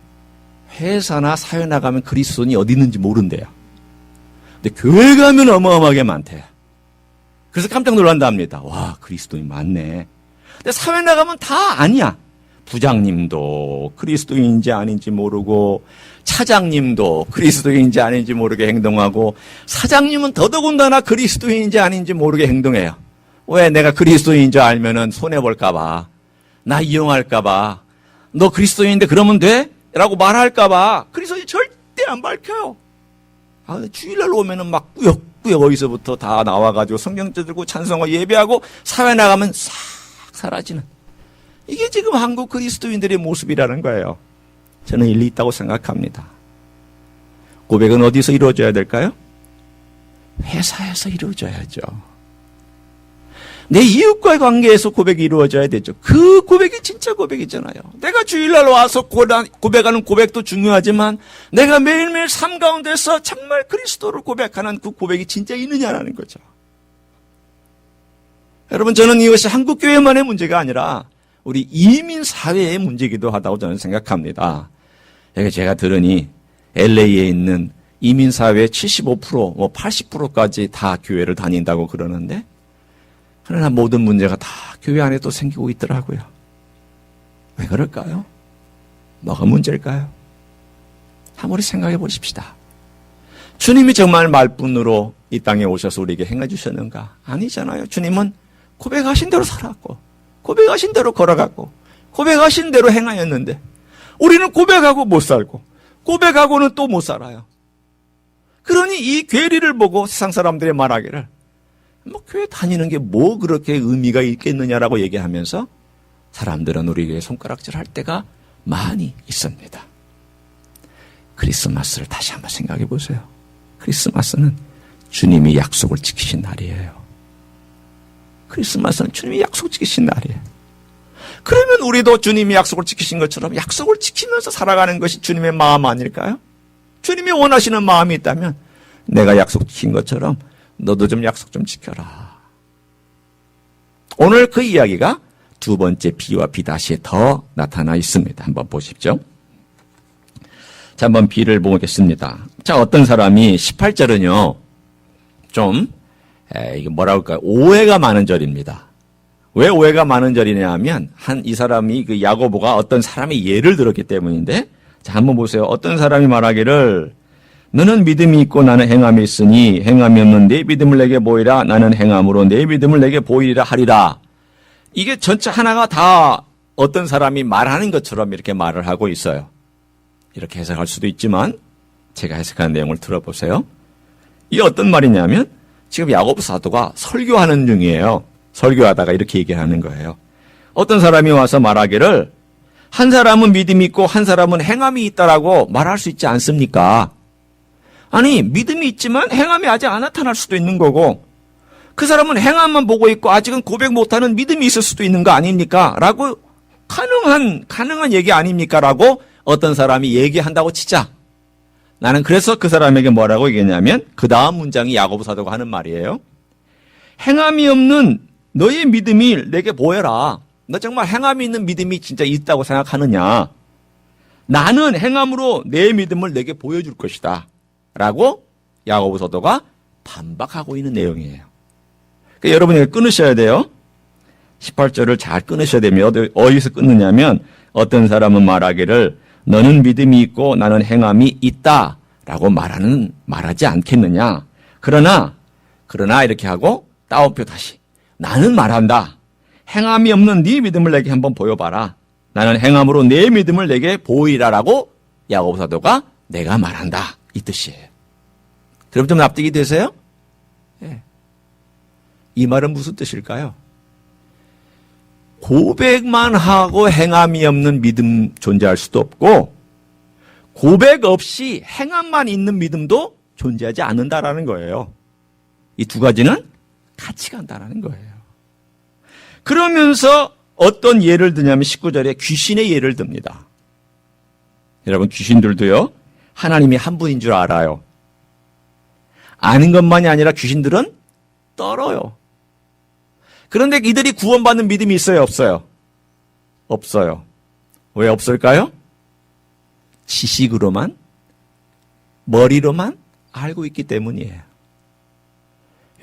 회사나 사회 나가면 그리스도인이 어디 있는지 모른대요. 근데 교회 가면 어마어마하게 많대. 그래서 깜짝 놀란답니다. 와, 그리스도인 많네. 근데 사회 나가면 다 아니야. 부장님도 그리스도인인지 아닌지 모르고, 차장님도 그리스도인인지 아닌지 모르게 행동하고, 사장님은 더더군다나 그리스도인인지 아닌지 모르게 행동해요. 왜? 내가 그리스도인인 줄 알면은 손해볼까봐, 나 이용할까봐, 너 그리스도인인데 그러면 돼? 라고 말할까봐 그리스도인 절대 안 밝혀요. 주일날 오면은 막 꾸역꾸역 어디서부터 다 나와가지고 성경책 들고 찬송과 예배하고 사회 나가면 싹 사라지는, 이게 지금 한국 그리스도인들의 모습이라는 거예요. 저는 일리 있다고 생각합니다. 고백은 어디서 이루어져야 될까요? 회사에서 이루어져야죠. 내 이웃과의 관계에서 고백이 이루어져야 되죠. 그 고백이 진짜 고백이잖아요. 내가 주일날 와서 고백하는 고백도 중요하지만 내가 매일매일 삶 가운데서 정말 그리스도를 고백하는 그 고백이 진짜 있느냐라는 거죠. 여러분, 저는 이것이 한국교회만의 문제가 아니라 우리 이민 사회의 문제이기도 하다고 저는 생각합니다. 제가 들으니 LA에 있는 이민 사회의 75%, 80%까지 다 교회를 다닌다고 그러는데, 그러나 모든 문제가 다 교회 안에 또 생기고 있더라고요. 왜 그럴까요? 뭐가 문제일까요? 한번 생각해 보십시다. 주님이 정말 말뿐으로 이 땅에 오셔서 우리에게 행해 주셨는가? 아니잖아요. 주님은 고백하신 대로 살았고, 고백하신 대로 걸어갔고, 고백하신 대로 행하였는데, 우리는 고백하고 못 살고, 고백하고는 또 못 살아요. 그러니 이 괴리를 보고 세상 사람들의 말하기를, 교회 다니는 게 뭐 그렇게 의미가 있겠느냐라고 얘기하면서 사람들은 우리에게 손가락질 할 때가 많이 있습니다. 크리스마스를 다시 한번 생각해 보세요. 크리스마스는 주님이 약속을 지키신 날이에요. 크리스마스는 주님이 약속 지키신 날이에요. 그러면 우리도 주님이 약속을 지키신 것처럼 약속을 지키면서 살아가는 것이 주님의 마음 아닐까요? 주님이 원하시는 마음이 있다면 내가 약속 지킨 것처럼 너도 좀 약속 좀 지켜라. 오늘 그 이야기가 두 번째 B와 B-에 더 나타나 있습니다. 한번 보십시오. 자, 한번 B를 보겠습니다. 자, 어떤 사람이 18절은요, 좀, 이게 뭐라고 할까요? 오해가 많은 절입니다. 왜 오해가 많은 절이냐 하면, 이 사람이, 그 야고보가 어떤 사람의 예를 들었기 때문인데, 자, 한번 보세요. 어떤 사람이 말하기를, 너는 믿음이 있고 나는 행함이 있으니 행함이 없는 내 믿음을 내게 보이라. 나는 행함으로 내 믿음을 내게 보이리라 하리라. 이게 전체 하나가 다 어떤 사람이 말하는 것처럼 이렇게 말을 하고 있어요. 이렇게 해석할 수도 있지만 제가 해석하는 내용을 들어보세요. 이게 어떤 말이냐면 지금 야고보 사도가 설교하는 중이에요. 설교하다가 이렇게 얘기하는 거예요. 어떤 사람이 와서 말하기를 한 사람은 믿음이 있고 한 사람은 행함이 있다라고 말할 수 있지 않습니까? 아니, 믿음이 있지만 행함이 아직 안 나타날 수도 있는 거고, 그 사람은 행함만 보고 있고 아직은 고백 못하는 믿음이 있을 수도 있는 거 아닙니까? 라고 가능한 얘기 아닙니까? 라고 어떤 사람이 얘기한다고 치자. 나는 그래서 그 사람에게 뭐라고 얘기했냐면 그 다음 문장이 야고보 사도가 하는 말이에요. 행함이 없는 너의 믿음이 내게 보여라. 너 정말 행함이 있는 믿음이 진짜 있다고 생각하느냐? 나는 행함으로 내 믿음을 내게 보여줄 것이다. 라고 야고보 사도가 반박하고 있는 내용이에요. 그러니까 여러분이 끊으셔야 돼요. 18절을 잘 끊으셔야 됩니다. 어디서 끊느냐면 어떤 사람은 말하기를 너는 믿음이 있고 나는 행함이 있다 라고 말하지 않겠느냐. 그러나 이렇게 하고 따옴표 다시 나는 말한다. 행함이 없는 네 믿음을 내게 한번 보여봐라. 나는 행함으로 내 믿음을 내게 보이라라고 야고보 사도가 내가 말한다. 이 뜻이에요. 그럼 좀 납득이 되세요? 네. 이 말은 무슨 뜻일까요? 고백만 하고 행함이 없는 믿음 존재할 수도 없고 고백 없이 행함만 있는 믿음도 존재하지 않는다라는 거예요. 이 두 가지는 같이 간다라는 거예요. 그러면서 어떤 예를 드냐면 19절에 귀신의 예를 듭니다. 여러분 귀신들도요. 하나님이 한 분인 줄 알아요. 아는 것만이 아니라 귀신들은 떨어요. 그런데 이들이 구원받는 믿음이 있어요, 없어요? 없어요. 왜 없을까요? 지식으로만, 머리로만 알고 있기 때문이에요.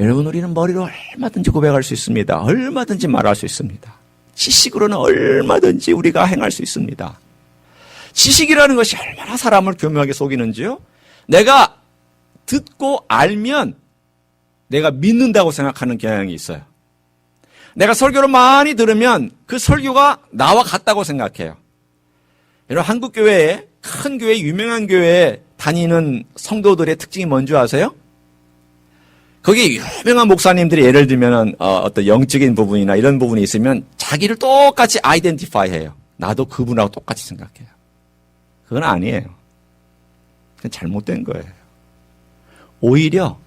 여러분, 우리는 머리로 얼마든지 고백할 수 있습니다. 얼마든지 말할 수 있습니다. 지식으로는 얼마든지 우리가 행할 수 있습니다. 지식이라는 것이 얼마나 사람을 교묘하게 속이는지요. 내가 듣고 알면 내가 믿는다고 생각하는 경향이 있어요. 내가 설교를 많이 들으면 그 설교가 나와 같다고 생각해요. 여러분, 한국 교회에, 큰 교회, 유명한 교회에 다니는 성도들의 특징이 뭔지 아세요? 거기 유명한 목사님들이 예를 들면 어떤 영적인 부분이나 이런 부분이 있으면 자기를 똑같이 아이덴티파이 해요. 나도 그분하고 똑같이 생각해요. 그건 아니에요. 그건 잘못된 거예요. 오히려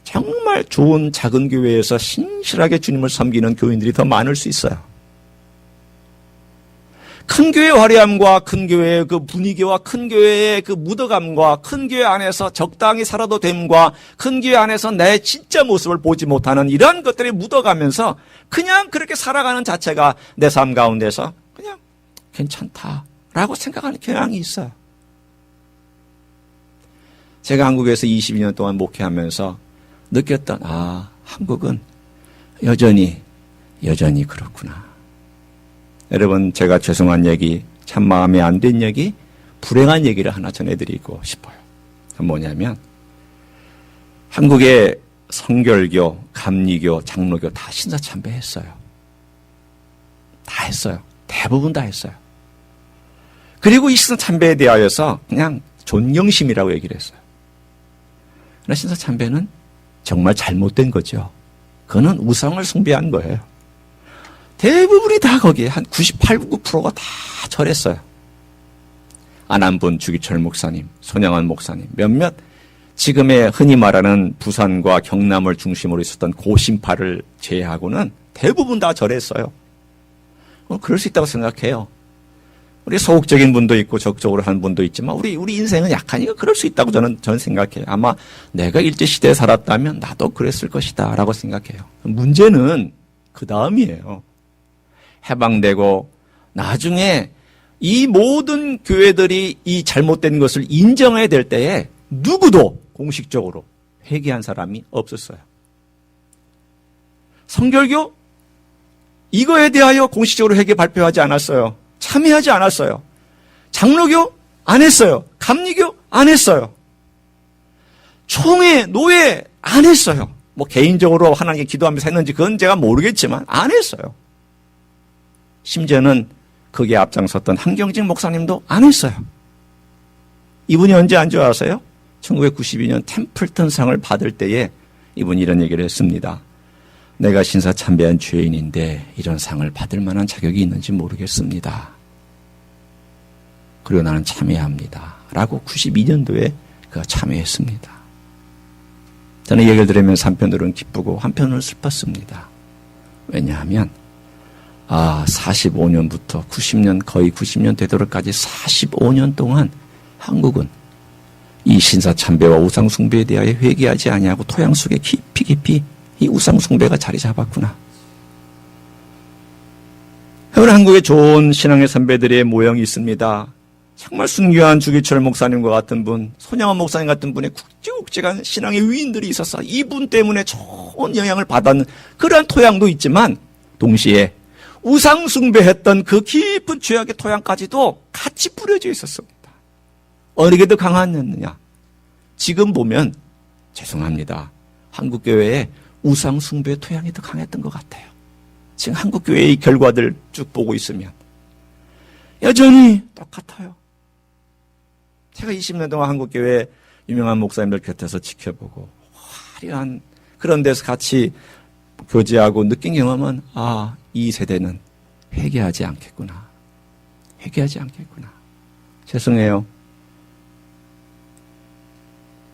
정말 좋은 작은 교회에서 신실하게 주님을 섬기는 교인들이 더 많을 수 있어요. 큰 교회의 화려함과 큰 교회의 그 분위기와 큰 교회의 그 묻어감과 큰 교회 안에서 적당히 살아도 됨과 큰 교회 안에서 내 진짜 모습을 보지 못하는 이런 것들이 묻어가면서 그냥 그렇게 살아가는 자체가 내 삶 가운데서 그냥 괜찮다라고 생각하는 경향이 있어요. 제가 한국에서 22년 동안 목회하면서 느꼈던, 한국은 여전히 그렇구나. 여러분, 제가 죄송한 얘기, 참 마음에 안 든 얘기, 불행한 얘기를 하나 전해드리고 싶어요. 뭐냐면, 한국의 성결교, 감리교, 장로교 다 신사참배했어요. 다 했어요. 대부분 다 했어요. 그리고 이 신사참배에 대하여서 그냥 존경심이라고 얘기를 했어요. 그러나 신사참배는 정말 잘못된 거죠. 그거는 우상을 숭배한 거예요. 대부분이 다 거기에 한 98, 9%가 다 절했어요. 안한분 주기철 목사님, 손양원 목사님, 몇몇 지금의 흔히 말하는 부산과 경남을 중심으로 있었던 고신파를 제외하고는 대부분 다 절했어요. 그럴 수 있다고 생각해요. 우리 소극적인 분도 있고 적극적으로 하는 분도 있지만 우리 인생은 약하니까 그럴 수 있다고 저는 생각해요. 아마 내가 일제시대에 살았다면 나도 그랬을 것이다 라고 생각해요. 문제는 그 다음이에요. 해방되고 나중에 이 모든 교회들이 이 잘못된 것을 인정해야 될 때에 누구도 공식적으로 회개한 사람이 없었어요. 성결교 이거에 대하여 공식적으로 회개 발표하지 않았어요. 참여하지 않았어요. 장로교 안 했어요. 감리교 안 했어요. 총회, 노회 안 했어요. 뭐 개인적으로 하나님께 기도하면서 했는지 그건 제가 모르겠지만 안 했어요. 심지어는 거기에 앞장섰던 한경직 목사님도 안 했어요. 이분이 언제 한 줄 아세요? 1992년 템플턴상을 받을 때에 이분이 이런 얘기를 했습니다. 내가 신사참배한 죄인인데 이런 상을 받을 만한 자격이 있는지 모르겠습니다. 그리고 나는 참여합니다. 라고 92년도에 그가 참여했습니다. 저는 이 얘기를 들으면서 한편으로는 기쁘고 한편으로는 슬펐습니다. 왜냐하면 45년부터 90년 거의 90년 되도록까지 45년 동안 한국은 이 신사참배와 우상숭배에 대하여 회개하지 아니하고 토양 속에 깊이 이 우상숭배가 자리 잡았구나. 여러분, 한국에 좋은 신앙의 선배들의 모형이 있습니다. 정말 순교한 주기철 목사님과 같은 분, 손양원 목사님 같은 분의 굵직굵직한 신앙의 위인들이 있어서 이분 때문에 좋은 영향을 받았는 그러한 토양도 있지만 동시에 우상숭배했던 그 깊은 죄악의 토양까지도 같이 뿌려져 있었습니다. 어느 게 더 강했느냐? 지금 보면 죄송합니다. 한국교회에 우상숭배의 토양이 더 강했던 것 같아요. 지금 한국교회의 결과들 쭉 보고 있으면 여전히 똑같아요. 제가 20년 동안 한국교회 유명한 목사님들 곁에서 지켜보고 화려한 그런 데서 같이 교제하고 느낀 경험은 이 세대는 회개하지 않겠구나. 회개하지 않겠구나. 죄송해요.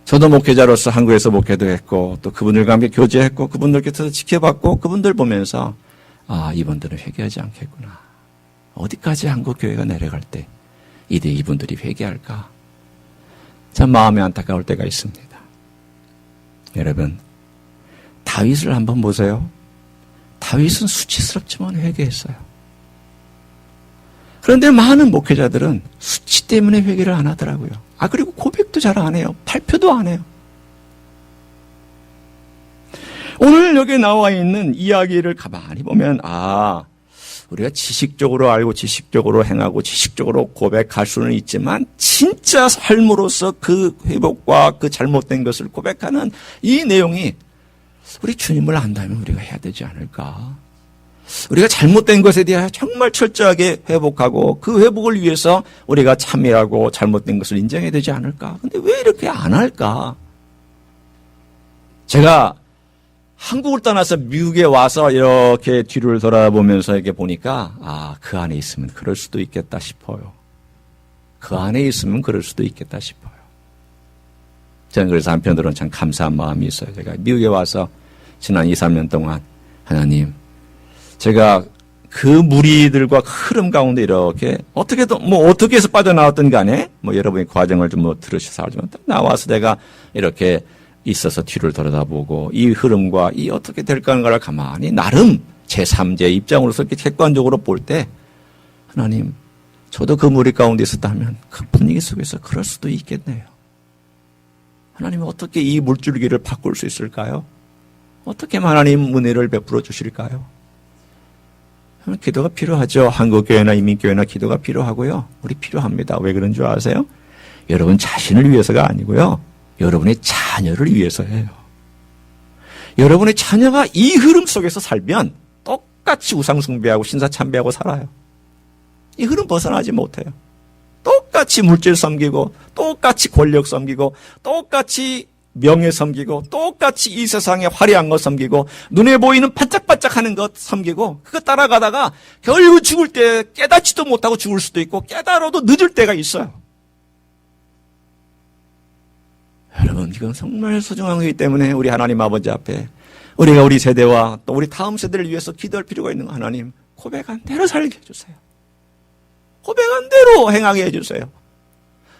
저도 목회자로서 한국에서 목회도 했고 또 그분들과 함께 교제했고 그분들 곁에서 지켜봤고 그분들 보면서 이분들은 회개하지 않겠구나. 어디까지 한국 교회가 내려갈 때 이제 이분들이 회개할까? 참 마음이 안타까울 때가 있습니다. 여러분, 다윗을 한번 보세요. 다윗은 수치스럽지만 회개했어요. 그런데 많은 목회자들은 수치 때문에 회개를 안 하더라고요. 그리고 고백도 잘 안 해요. 발표도 안 해요. 오늘 여기 나와 있는 이야기를 가만히 보면 우리가 지식적으로 알고 지식적으로 행하고 지식적으로 고백할 수는 있지만 진짜 삶으로서 그 회복과 그 잘못된 것을 고백하는 이 내용이 우리 주님을 안다면 우리가 해야 되지 않을까? 우리가 잘못된 것에 대하여 정말 철저하게 회복하고 그 회복을 위해서 우리가 참여하고 잘못된 것을 인정해야 되지 않을까? 근데 왜 이렇게 안 할까? 제가 한국을 떠나서 미국에 와서 이렇게 뒤를 돌아보면서 이렇게 보니까 그 안에 있으면 그럴 수도 있겠다 싶어요. 그 안에 있으면 그럴 수도 있겠다 싶어요. 저는 그래서 한편으로는 참 감사한 마음이 있어요. 제가 미국에 와서 지난 2, 3년 동안 하나님, 제가 그 무리들과 흐름 가운데 이렇게 어떻게 해서 빠져나왔든 간에 여러분이 과정을 좀 들으셔서 알지만 나와서 내가 이렇게 있어서 뒤를 돌아다보고 이 흐름과 이 어떻게 될까 하는 걸 가만히 나름 제3제 입장으로서 이렇게 객관적으로 볼 때 하나님, 저도 그 무리 가운데 있었다면 그 분위기 속에서 그럴 수도 있겠네요. 하나님, 어떻게 이 물줄기를 바꿀 수 있을까요? 어떻게 하나님 은혜를 베풀어 주실까요? 기도가 필요하죠. 한국교회나 이민교회나 기도가 필요하고요. 우리 필요합니다. 왜 그런 줄 아세요? 여러분 자신을 위해서가 아니고요. 여러분의 자녀를 위해서예요. 여러분의 자녀가 이 흐름 속에서 살면 똑같이 우상숭배하고 신사참배하고 살아요. 이 흐름 벗어나지 못해요. 똑같이 물질 섬기고 똑같이 권력 섬기고 똑같이 명예 섬기고 똑같이 이 세상에 화려한 것 섬기고 눈에 보이는 반짝반짝하는 것 섬기고 그거 따라가다가 결국 죽을 때 깨닫지도 못하고 죽을 수도 있고 깨달아도 늦을 때가 있어요. 여러분, 이건 정말 소중한 거기 때문에 우리 하나님 아버지 앞에 우리가 우리 세대와 또 우리 다음 세대를 위해서 기도할 필요가 있는 거. 하나님, 고백한 대로 살게 해주세요. 고백한 대로 행하게 해주세요.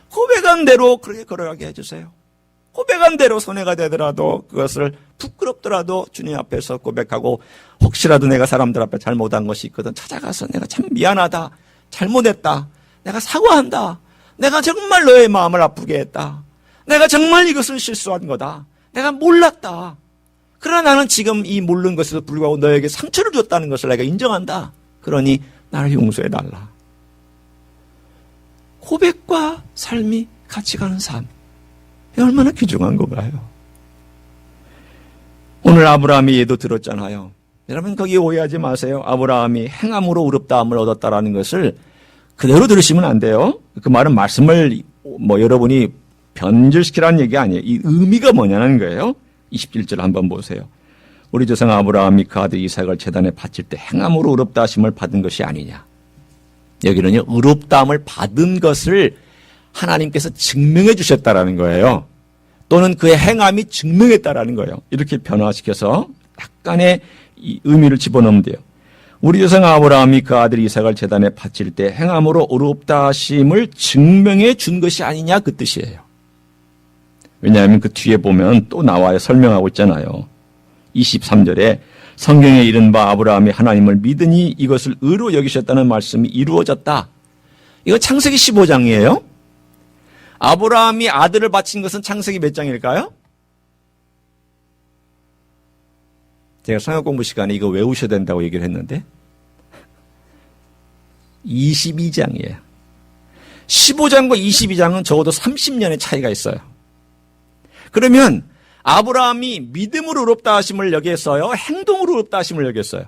고백한 대로 그렇게 걸어가게 해주세요. 고백한 대로 손해가 되더라도 그것을 부끄럽더라도 주님 앞에서 고백하고 혹시라도 내가 사람들 앞에 잘못한 것이 있거든 찾아가서 내가 참 미안하다, 잘못했다, 내가 사과한다, 내가 정말 너의 마음을 아프게 했다, 내가 정말 이것은 실수한 거다, 내가 몰랐다, 그러나 나는 지금 이 모르는 것에도 불구하고 너에게 상처를 줬다는 것을 내가 인정한다, 그러니 나를 용서해달라. 고백과 삶이 같이 가는 삶, 얼마나 귀중한 건가요? 오늘 아브라함이 예도 들었잖아요. 여러분 거기 오해하지 마세요. 아브라함이 행함으로 의롭다함을 얻었다라는 것을 그대로 들으시면 안 돼요. 그 말은 말씀을 여러분이 변질시키라는 얘기 아니에요. 이 의미가 뭐냐는 거예요. 27절 한번 보세요. 우리 조상 아브라함이 그 아들 이삭을 제단에 바칠 때 행함으로 의롭다 하심을 받은 것이 아니냐. 여기는요, 의롭다함을 받은 것을 하나님께서 증명해 주셨다라는 거예요. 또는 그의 행함이 증명했다라는 거예요. 이렇게 변화시켜서 약간의 이 의미를 집어넣으면 돼요. 우리 조상 아브라함이 그 아들 이삭을 제단에 바칠 때 행함으로 의롭다 하심을 증명해 준 것이 아니냐, 그 뜻이에요. 왜냐하면 그 뒤에 보면 또 나와요. 설명하고 있잖아요. 23절에 성경에 이른 바 아브라함이 하나님을 믿으니 이것을 의로 여기셨다는 말씀이 이루어졌다. 이거 창세기 15장이에요. 아브라함이 아들을 바친 것은 창세기 몇 장일까요? 제가 성경 공부 시간에 이거 외우셔야 된다고 얘기를 했는데 22장이에요. 15장과 22장은 적어도 30년의 차이가 있어요. 그러면 아브라함이 믿음으로 의롭다 하심을 여겼어요? 행동으로 의롭다 하심을 여겼어요?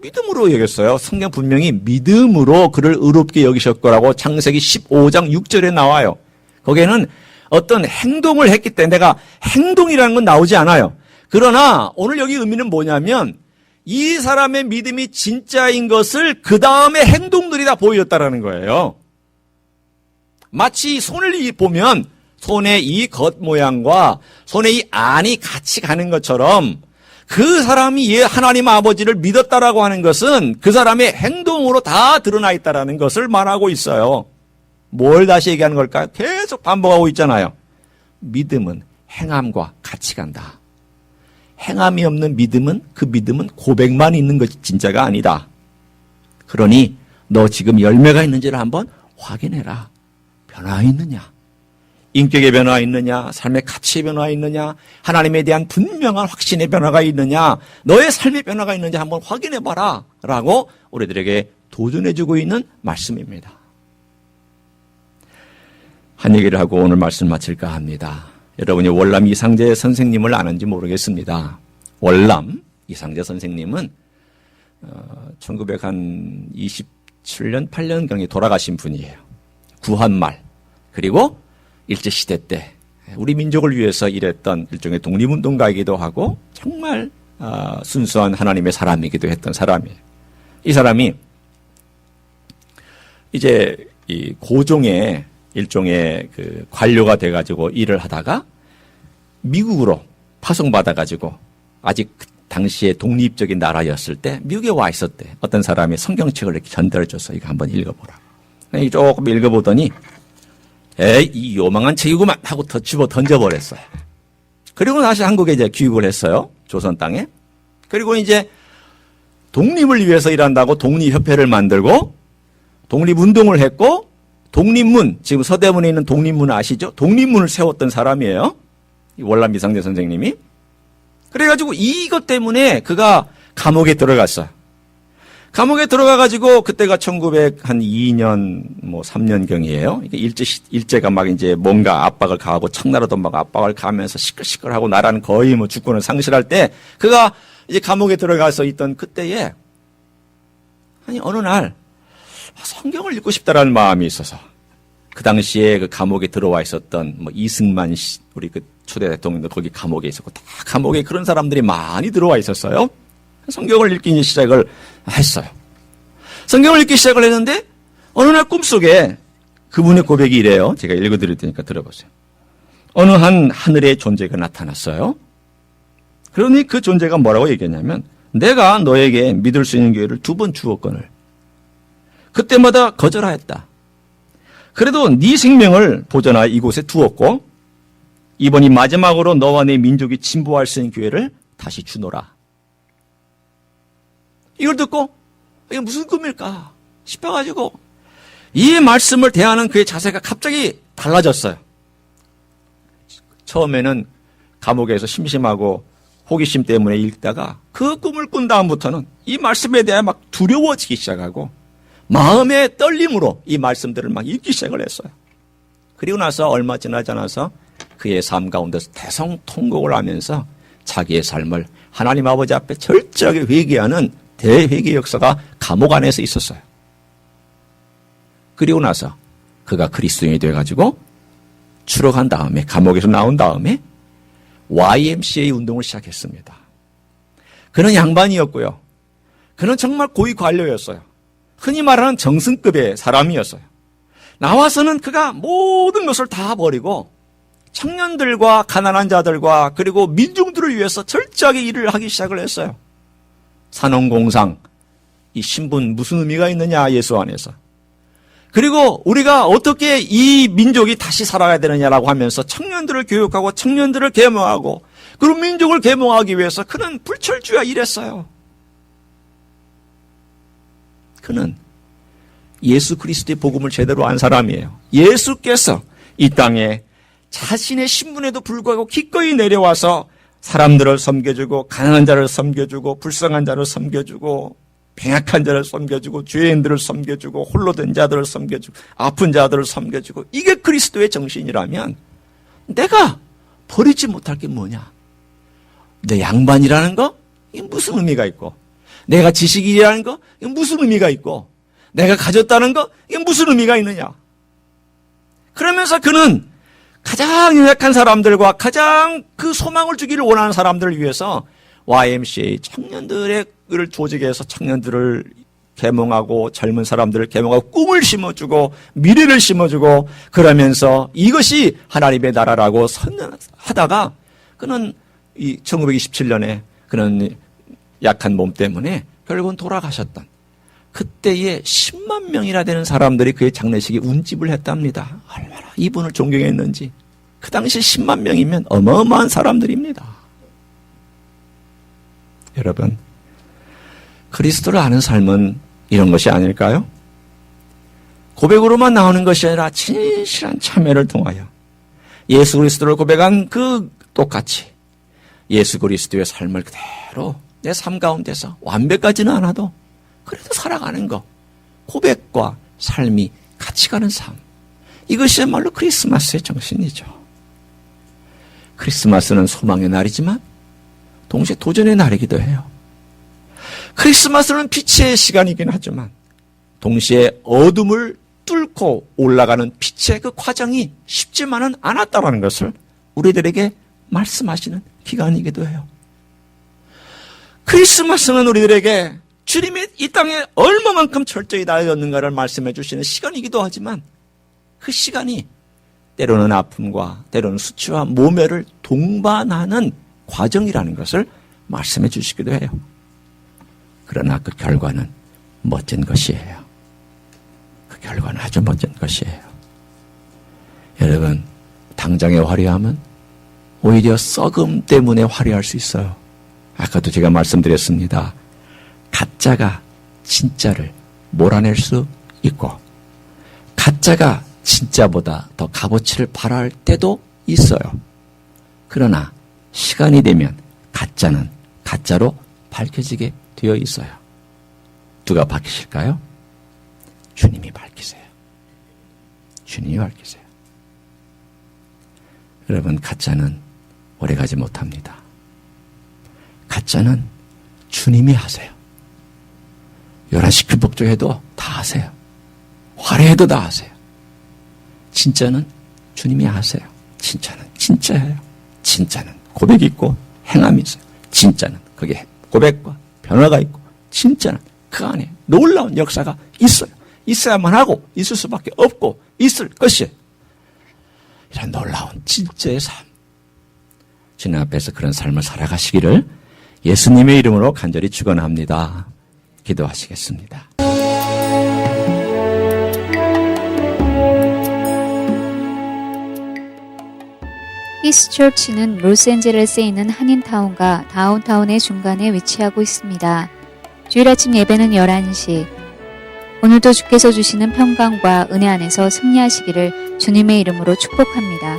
믿음으로 여겼어요. 성경 분명히 믿음으로 그를 의롭게 여기셨거라고 창세기 15장 6절에 나와요. 거기에는 어떤 행동을 했기 때문에 내가 행동이라는 건 나오지 않아요. 그러나 오늘 여기 의미는 뭐냐면 이 사람의 믿음이 진짜인 것을 그 다음에 행동들이 다 보여줬다라는 거예요. 마치 손을 보면 손의 이 겉모양과 손의 이 안이 같이 가는 것처럼 그 사람이 하나님 아버지를 믿었다라고 하는 것은 그 사람의 행동으로 다 드러나 있다라는 것을 말하고 있어요. 뭘 다시 얘기하는 걸까요? 계속 반복하고 있잖아요. 믿음은 행함과 같이 간다. 행함이 없는 믿음은 그 믿음은 고백만 있는 것이 진짜가 아니다. 그러니 너 지금 열매가 있는지를 한번 확인해라. 변화 있느냐? 인격의 변화가 있느냐? 삶의 가치의 변화가 있느냐? 하나님에 대한 분명한 확신의 변화가 있느냐? 너의 삶의 변화가 있는지 한번 확인해봐라 라고 우리들에게 도전해주고 있는 말씀입니다. 한 얘기를 하고 오늘 말씀 마칠까 합니다. 여러분이 월남 이상재 선생님을 아는지 모르겠습니다. 월남 이상재 선생님은 1927년, 8년경에 돌아가신 분이에요. 구한말 그리고 일제시대 때 우리 민족을 위해서 일했던 일종의 독립운동가이기도 하고 정말 순수한 하나님의 사람이기도 했던 사람이에요. 이 사람이 이제 이 고종의 일종의 그 관료가 돼가지고 일을 하다가 미국으로 파송받아가지고 아직 당시에 독립적인 나라였을 때 미국에 와 있었대. 어떤 사람이 성경책을 이렇게 전달해줘서 이거 한번 읽어보라. 조금 읽어보더니 에이 이 요망한 책이구만 하고 더 집어 던져버렸어요. 그리고 다시 한국에 이제 귀국을 했어요. 조선 땅에. 그리고 이제 독립을 위해서 일한다고 독립협회를 만들고 독립운동을 했고 독립문, 지금 서대문에 있는 독립문 아시죠? 독립문을 세웠던 사람이에요. 월남 이상재 선생님이. 그래가지고 이것 때문에 그가 감옥에 들어갔어요. 감옥에 들어가가지고 그때가 1902년, 3년경이에요. 일제가 막 이제 뭔가 압박을 가하고 청나라도 막 압박을 가하면서 시끌시끌하고 나라는 거의 주권을 상실할 때 그가 이제 감옥에 들어가서 있던 그때에 어느 날 성경을 읽고 싶다라는 마음이 있어서 그 당시에 그 감옥에 들어와 있었던 이승만 우리 그 초대 대통령도 거기 감옥에 있었고 다 감옥에 그런 사람들이 많이 들어와 있었어요. 성경을 읽기 시작을 했어요. 성경을 읽기 시작을 했는데 어느 날 꿈속에 그분의 고백이 이래요. 제가 읽어드릴 테니까 들어보세요. 어느 한 하늘의 존재가 나타났어요. 그러니 그 존재가 뭐라고 얘기했냐면 내가 너에게 믿을 수 있는 기회를 2번 주었거늘 그때마다 거절하였다. 그래도 네 생명을 보존하여 이곳에 두었고 이번이 마지막으로 너와 내 민족이 진보할 수 있는 기회를 다시 주노라. 이걸 듣고 이게 무슨 꿈일까 싶어가지고 이 말씀을 대하는 그의 자세가 갑자기 달라졌어요. 처음에는 감옥에서 심심하고 호기심 때문에 읽다가 그 꿈을 꾼 다음부터는 이 말씀에 대해 막 두려워지기 시작하고 마음의 떨림으로 이 말씀들을 막 읽기 시작을 했어요. 그리고 나서 얼마 지나지 않아서 그의 삶 가운데서 대성통곡을 하면서 자기의 삶을 하나님 아버지 앞에 철저하게 회개하는 대회개 역사가 감옥 안에서 있었어요. 그리고 나서 그가 그리스도인이 돼가지고 추록한 다음에 감옥에서 나온 다음에 YMCA 운동을 시작했습니다. 그는 양반이었고요. 그는 정말 고위 관료였어요. 흔히 말하는 정승급의 사람이었어요. 나와서는 그가 모든 것을 다 버리고 청년들과 가난한 자들과 그리고 민중들을 위해서 철저하게 일을 하기 시작을 했어요. 산업공상, 이 신분 무슨 의미가 있느냐 예수 안에서. 그리고 우리가 어떻게 이 민족이 다시 살아가야 되느냐라고 하면서 청년들을 교육하고 청년들을 계몽하고 그리고 민족을 계몽하기 위해서 그는 불철주야 일했어요. 그는 예수 그리스도의 복음을 제대로 안 사람이에요. 예수께서 이 땅에 자신의 신분에도 불구하고 기꺼이 내려와서 사람들을 섬겨주고 가난한 자를 섬겨주고 불쌍한 자를 섬겨주고 병약한 자를 섬겨주고 죄인들을 섬겨주고 홀로 된 자들을 섬겨주고 아픈 자들을 섬겨주고 이게 그리스도의 정신이라면 내가 버리지 못할 게 뭐냐? 내 양반이라는 거? 이게 무슨 의미가 있고 내가 지식인이라는 거? 이게 무슨 의미가 있고 내가 가졌다는 거? 이게 무슨 의미가 있느냐? 그러면서 그는 가장 연약한 사람들과 가장 그 소망을 주기를 원하는 사람들을 위해서 YMCA 청년들의 조직에서 청년들을 계몽하고 젊은 사람들을 계몽하고 꿈을 심어주고 미래를 심어주고 그러면서 이것이 하나님의 나라라고 선언하다가 그는 1927년에 그는 약한 몸 때문에 결국은 돌아가셨던 그때의 10만 명이나 되는 사람들이 그의 장례식에 운집을 했답니다. 얼마나 이분을 존경했는지. 그 당시 10만 명이면 어마어마한 사람들입니다. 여러분, 그리스도를 아는 삶은 이런 것이 아닐까요? 고백으로만 나오는 것이 아니라 진실한 참여를 통하여 예수 그리스도를 고백한 그 똑같이 예수 그리스도의 삶을 그대로 내 삶 가운데서 완벽하지는 않아도 그래도 살아가는 것, 고백과 삶이 같이 가는 삶, 이것이야말로 크리스마스의 정신이죠. 크리스마스는 소망의 날이지만 동시에 도전의 날이기도 해요. 크리스마스는 빛의 시간이긴 하지만 동시에 어둠을 뚫고 올라가는 빛의 그 과정이 쉽지만은 않았다는 것을 우리들에게 말씀하시는 기간이기도 해요. 크리스마스는 우리들에게 주님이 이 땅에 얼마만큼 철저히 다하였는가를 말씀해 주시는 시간이기도 하지만 그 시간이 때로는 아픔과 때로는 수치와 모멸을 동반하는 과정이라는 것을 말씀해 주시기도 해요. 그러나 그 결과는 멋진 것이에요. 그 결과는 아주 멋진 것이에요. 여러분, 당장의 화려함은 오히려 썩음 때문에 화려할 수 있어요. 아까도 제가 말씀드렸습니다. 가짜가 진짜를 몰아낼 수 있고 가짜가 진짜보다 더 값어치를 발휘할 때도 있어요. 그러나 시간이 되면 가짜는 가짜로 밝혀지게 되어 있어요. 누가 밝히실까요? 주님이 밝히세요. 주님이 밝히세요. 여러분, 가짜는 오래가지 못합니다. 가짜는 주님이 하세요. 11시 금복조해도 다 하세요. 화려해도 다 하세요. 진짜는 주님이 하세요. 진짜는 진짜예요. 진짜는 고백이 있고 행함이 있어요. 진짜는 거기에 고백과 변화가 있고 진짜는 그 안에 놀라운 역사가 있어요. 있어야만 하고 있을 수밖에 없고 있을 것이에요. 이런 놀라운 진짜의 삶. 주님 앞에서 그런 삶을 살아가시기를 예수님의 이름으로 간절히 축원합니다. 기도하시겠습니다. 히스처치는 로스앤젤레스에 있는 한인타운과 다운타운의 중간에 위치하고 있습니다. 주일 아침 예배는 11시. 오늘도 주께서 주시는 평강과 은혜 안에서 승리하시기를 주님의 이름으로 축복합니다.